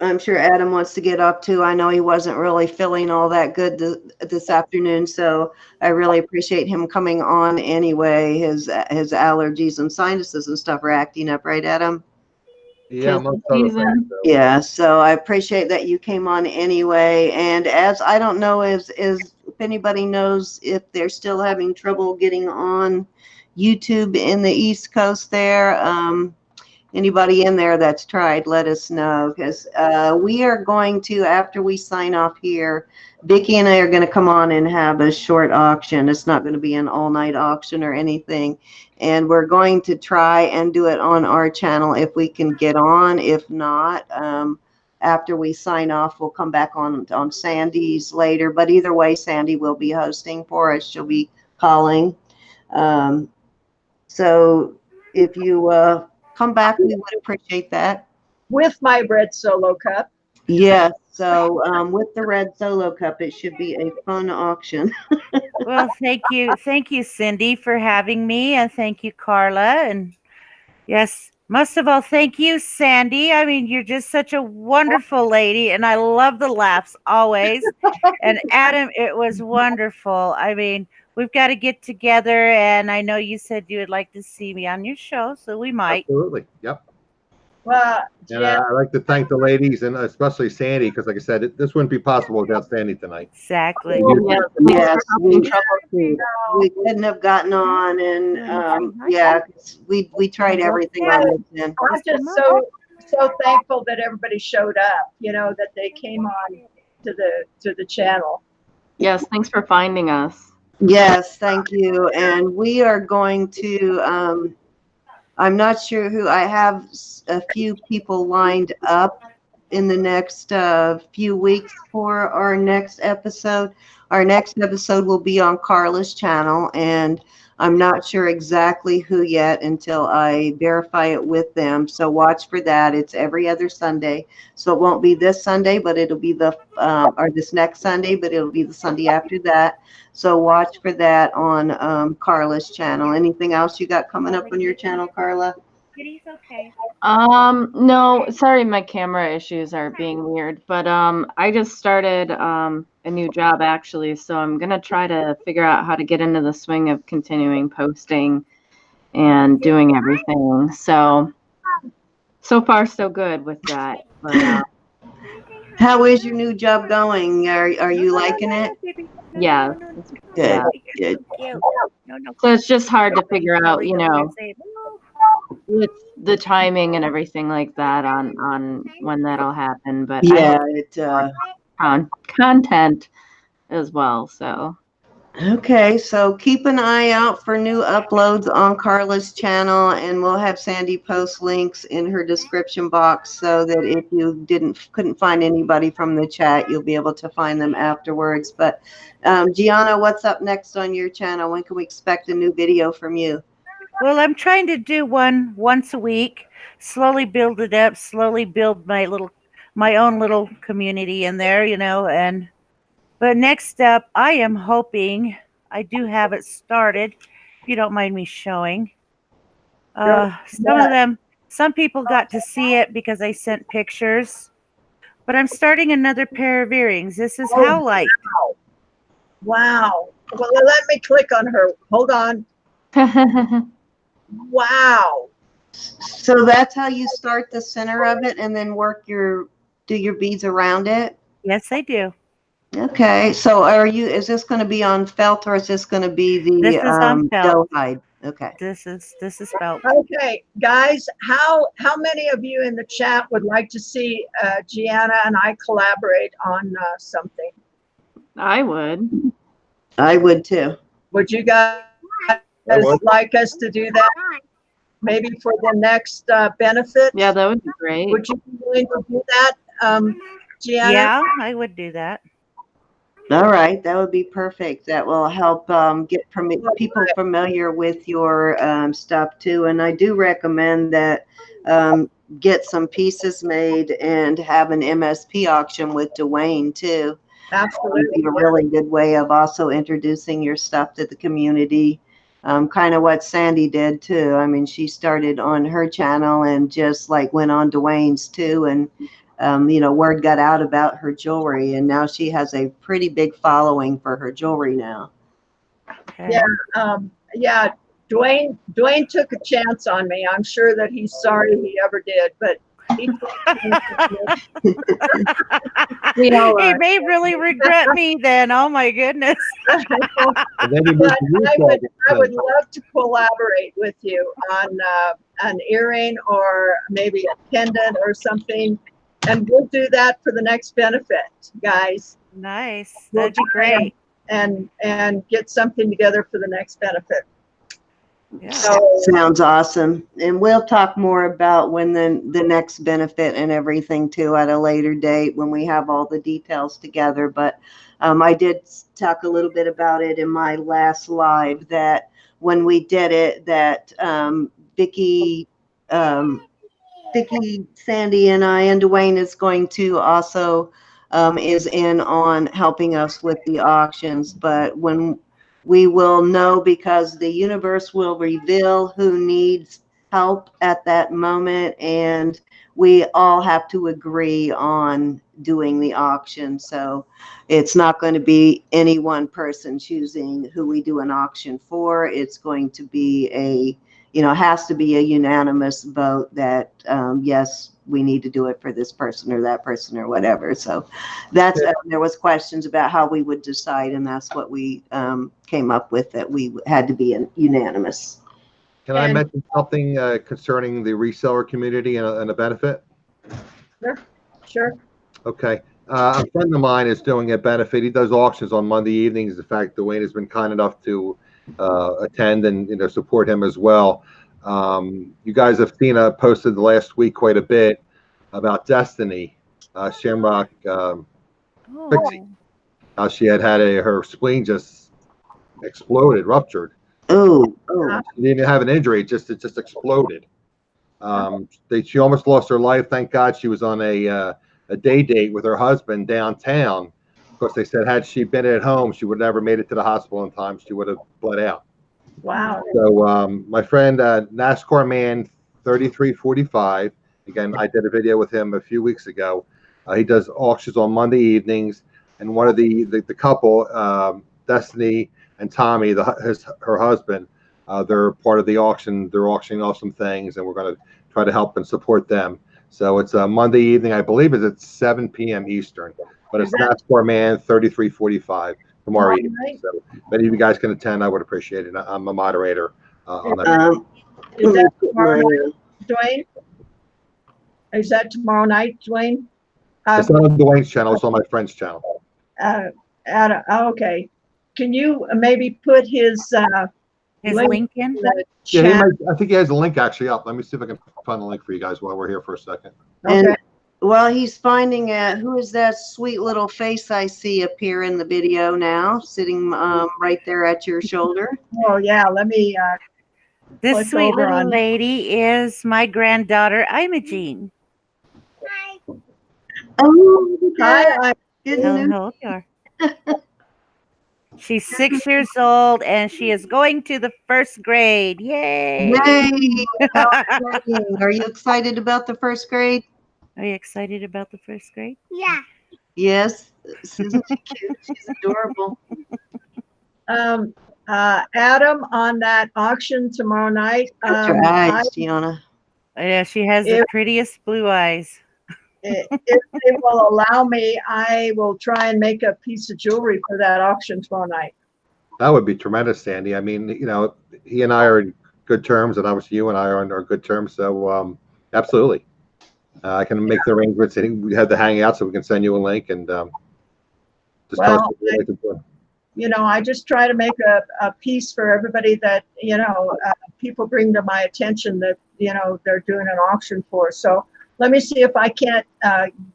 I'm sure Adam wants to get up too. I know he wasn't really feeling all that good this afternoon, so I really appreciate him coming on anyway. His allergies and sinuses and stuff are acting up, right, Adam? Yeah, amongst other things, so. Yeah, so I appreciate that you came on anyway. And as I don't know if anybody knows if they're still having trouble getting on YouTube in the East Coast there. Anybody in there that's tried, let us know, because we are going to, after we sign off here, Vicki and I are going to come on and have a short auction. It's not going to be an all-night auction or anything. And we're going to try and do it on our channel if we can get on. If not, after we sign off, we'll come back on Sandy's later. But either way, Sandy will be hosting for us. She'll be calling. So if you come back, we would appreciate that. With my red Solo cup. Yes. So with the red Solo cup, it should be a fun auction. Well, thank you, Cindy, for having me, and thank you, Carla, and yes, most of all, thank you, Sandy. I mean, you're just such a wonderful lady, and I love the laughs always. And Adam, it was wonderful. I mean, we've got to get together, and I know you said you would like to see me on your show, so we might. Absolutely. Yep. Well, And I'd like to thank the ladies and especially Sandy, because like I said, this wouldn't be possible without Sandy tonight. Exactly. Yes, we couldn't have gotten on, and yeah, we tried everything on this end. I'm just so thankful that everybody showed up. You know, that they came on to the channel. Yes, thanks for finding us. Yes, thank you. And we are going to, I'm not sure who, I have a few people lined up in the next few weeks for our next episode. Our next episode will be on Carla's channel, and I'm not sure exactly who yet until I verify it with them. So watch for that. It's every other Sunday. So it won't be this Sunday, but it'll be or this next Sunday, but it'll be the Sunday after that. So watch for that on Carla's channel. Anything else you got coming up on your channel, Carla? Okay. No, sorry, my camera issues are being weird, but I just started a new job actually, so I'm gonna try to figure out how to get into the swing of continuing posting and doing everything. So far so good with that. But, how is your new job going? Are you liking it? yeah, Good. yeah. Good. So it's just hard to figure out, you know, with the timing and everything like that on when that'll happen. But Yeah, content as well. So okay, so keep an eye out for new uploads on Carla's channel, and we'll have Sandy post links in her description box so that if you couldn't find anybody from the chat, you'll be able to find them afterwards. But Gianna, what's up next on your channel? When can we expect a new video from you? Well, I'm trying to do one once a week, slowly build it up, slowly build my own little community in there, you know, but next up, I am hoping, I do have it started, if you don't mind me showing. Some people got to see it because I sent pictures, But I'm starting another pair of earrings. This is Oh, Howlite. Wow. Well, let me click on her. Hold on. Wow. So that's how you start the center of it and then do your beads around it? Yes, I do. Okay. So is this going to be on felt or is this going to be This the is on felt. dough hide? Okay. This is felt. Okay, guys, how many of you in the chat would like to see Gianna and I collaborate on something? I would. I would too. Would you guys like us to do that? Maybe for the next benefit? Yeah, that would be great. Would you be willing to do that, Gianna? Yeah, I would do that. All right, that would be perfect. That will help get people familiar with your stuff too. And I do recommend that get some pieces made and have an MSP auction with Dwayne too. Absolutely. It'd be a really good way of also introducing your stuff to the community. Kind of what Sandy did too. I mean, she started on her channel and just like went on Dwayne's too, and word got out about her jewelry, and now she has a pretty big following for her jewelry now. Okay. Yeah, Dwayne took a chance on me. I'm sure that he's sorry he ever did, but he He may really regret me then. Oh my goodness. And then you But move to I would love to collaborate with you on an earring or maybe a pendant or something, and we'll do that for the next benefit, guys. Nice. That'd be great. And get something together for the next benefit. Yeah. So Sounds awesome. And we'll talk more about when the next benefit and everything too at a later date when we have all the details together. But I did talk a little bit about it in my last live that when we did it, that Vicki, Sandy, and I, and Dwayne is going to also is in on helping us with the auctions. But when we will know, because the universe will reveal who needs help at that moment, and we all have to agree on doing the auction. So it's not going to be any one person choosing who we do an auction for. It's going to be has to be a unanimous vote that yes, we need to do it for this person or that person or whatever. So that's there was questions about how we would decide, and that's what we came up with, that we had to be unanimous. Can I mention something concerning the reseller community and a benefit? sure. Okay. A friend of mine is doing a benefit. He does auctions on Monday evenings. In fact, Dwayne has been kind enough to attend and support him as well. You guys have seen posted the last week quite a bit about Destiny Shamrock Pixie. How she had her spleen just exploded, ruptured. Oh, She didn't even have an injury; it just exploded. She almost lost her life. Thank God she was on a day date with her husband downtown. Of course, they said had she been at home, she would never made it to the hospital in time. She would have bled out. Wow. So my friend NASCAR Man 3345. Again, I did a video with him a few weeks ago. He does auctions on Monday evenings, and one of the couple, Destiny and Tommy, her husband, they're part of the auction. They're auctioning off some things, and we're going to try to help and support them. So it's a Monday evening, I believe it's at 7 p.m. Eastern, but it's NASCAR Man 3345 tomorrow evening. So if any of you guys can attend, I would appreciate it. I'm a moderator on that. Is that tomorrow night, Dwayne? Is that tomorrow night, Dwayne? It's not on Dwayne's channel, it's on my friend's channel. Okay. Can you maybe put his link in? Yeah, I think he has a link actually up. Let me see if I can find a link for you guys while we're here for a second. Okay. and while he's finding it, who is that sweet little face I see appear in the video now, sitting right there at your shoulder? Oh yeah, let me This click sweet over little on- lady is my granddaughter, Imogene. Oh, look at that. Hi, Good Tell her news. how old you are. She's 6 years old and she is going to the first grade. Yay! Yay! How exciting. Are you excited about the first grade? Are you excited about the first grade? Yeah. Yes, isn't she cute? She's adorable. Adam, on that auction tomorrow night, Got your eyes, Gianna. Yeah, she has the If- prettiest blue eyes. if they will allow me, I will try and make a piece of jewelry for that auction tomorrow night. That would be tremendous, Sandy. I mean, you know, he and I are in good terms, and obviously you and I are on good terms. So, absolutely, I can make the arrangements. And we have the hangout, so we can send you a link and just tell us what you'd like to do. You know, I just try to make a piece for everybody that, you know, people bring to my attention that, you know, they're doing an auction for. So let me see if I can't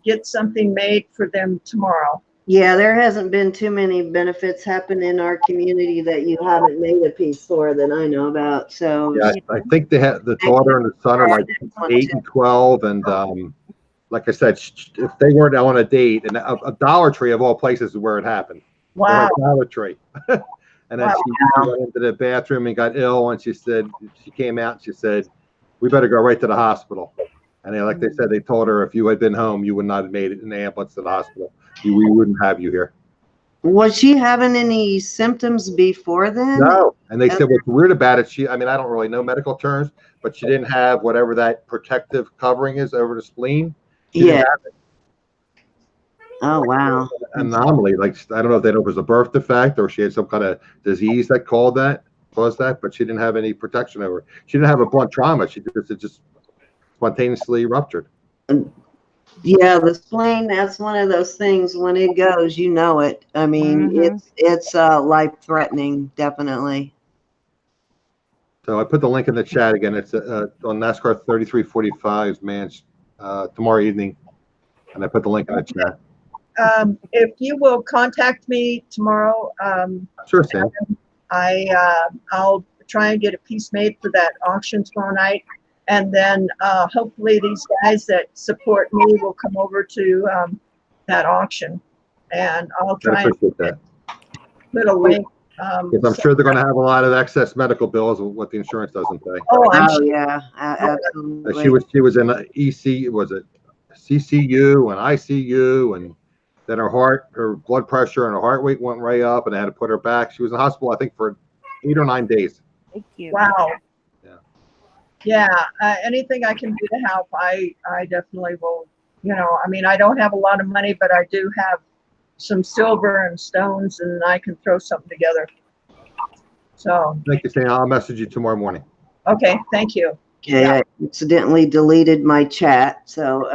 get something made for them tomorrow. Yeah, there hasn't been too many benefits happen in our community that you haven't made a piece for that I know about. So Yeah, I think they have the daughter and the son are like 8 and 12, and like I said, if they weren't on a date, and a Dollar Tree of all places is where it happened. Wow. Dollar Tree. And then Wow. she went into the bathroom and got ill, and she came out and she said, we better go right to the hospital. And like they said, they told her if you had been home, you would not have made it in the ambulance to the hospital. We wouldn't have you here. was she having any symptoms before then? No. And they said what's weird about it, I mean, I don't really know medical terms, but she didn't have whatever that protective covering is over the spleen. She didn't have it. Oh, wow. Anomaly. Like, I don't know if they know if it was a birth defect or she had some kind of disease that caused that, but she didn't have any protection over it. She didn't have a blunt trauma. It just spontaneously ruptured. Yeah, the spleen, that's one of those things when it goes, you know it. I mean, it's life-threatening, definitely. So I put the link in the chat again. It's on NASCAR 3345's tomorrow evening. And I put the link in the chat. If you will contact me tomorrow, Sure, Sam. I'll try and get a piece made for that auction tomorrow night. And then hopefully these guys that support me will come over to that auction. And I'll try and that. put a link. Because I'm sure they're going to have a lot of excess medical bills with what the insurance doesn't pay. Oh, I'm Oh, sure. yeah, absolutely. She was in EC, was it CCU and ICU, and then her blood pressure and her heart rate went way up, and they had to put her back. She was in the hospital, I think, for 8 or 9 days. Thank you. Wow. Yeah. Yeah. Anything I can do to help, I definitely will. You know, I mean, I don't have a lot of money, but I do have some silver and stones, and I can throw something together. So. Thank you, Sam. I'll message you tomorrow morning. Okay. Thank you. Okay, I accidentally deleted my chat, so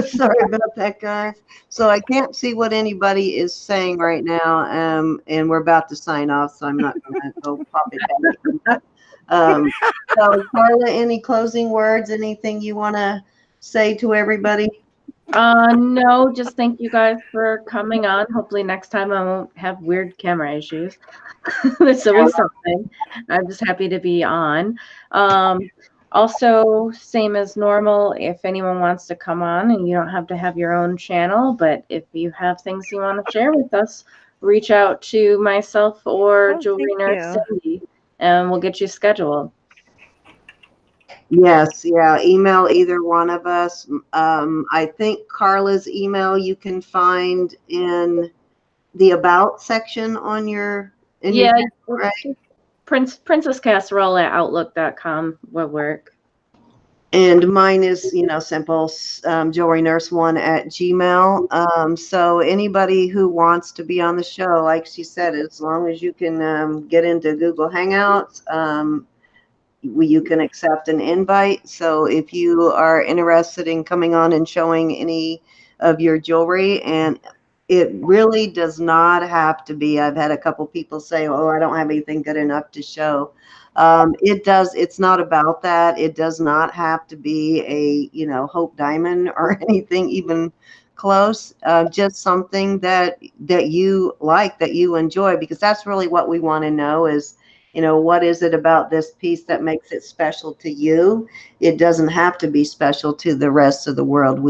sorry about that, guys. So I can't see what anybody is saying right now, and we're about to sign off, so I'm not going to go pop it back. So Carla, any closing words, anything you want to say to everybody? No, just thank you guys for coming on. Hopefully next time I won't have weird camera issues. It's always something. I'm just happy to be on. Also, same as normal, if anyone wants to come on, and you don't have to have your own channel, but if you have things you want to share with us, reach out to myself or Jewelry Nerd Cindy, and we'll get you scheduled. Yes, yeah, email either one of us. I think Carla's email you can find in the About section on your right? Princess Casserole at outlook.com will work. And mine is, simple, jewelrynurse1@gmail. So anybody who wants to be on the show, like she said, as long as you can get into Google Hangouts, you can accept an invite. So if you are interested in coming on and showing any of your jewelry, and it really does not have to be, I've had a couple people say, oh, I don't have anything good enough to show. It's not about that. It does not have to be a, Hope Diamond or anything even close. Just something that you like, that you enjoy, because that's really what we want to know is, what is it about this piece that makes it special to you? It doesn't have to be special to the rest of the world.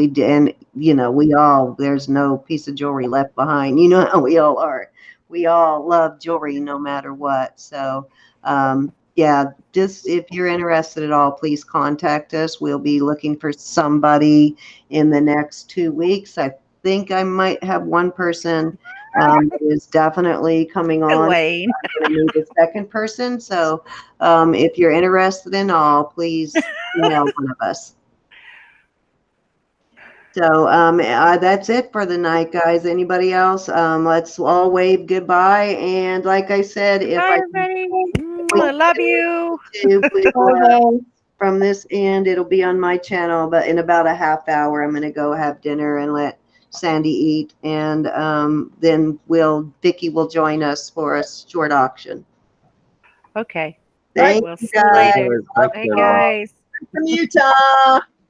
There's no piece of jewelry left behind. How we all are. We all love jewelry no matter what. So, yeah, just if you're interested at all, please contact us. We'll be looking for somebody in the next 2 weeks. I think I might have one person that is definitely coming on. Wayne. I'm going to need a second person. So if you're interested in all, please email one of us. So that's it for the night, guys. Anybody else? Let's all wave goodbye. And like I said, if Bye, I everybody. I love you. from this end, it'll be on my channel, but in about a half hour, I'm going to go have dinner and let Sandy eat. And then Vicki will join us for a short auction. Okay. Thank We'll you, see you guys. later. Thanks, Bye, everyone. guys. From Utah.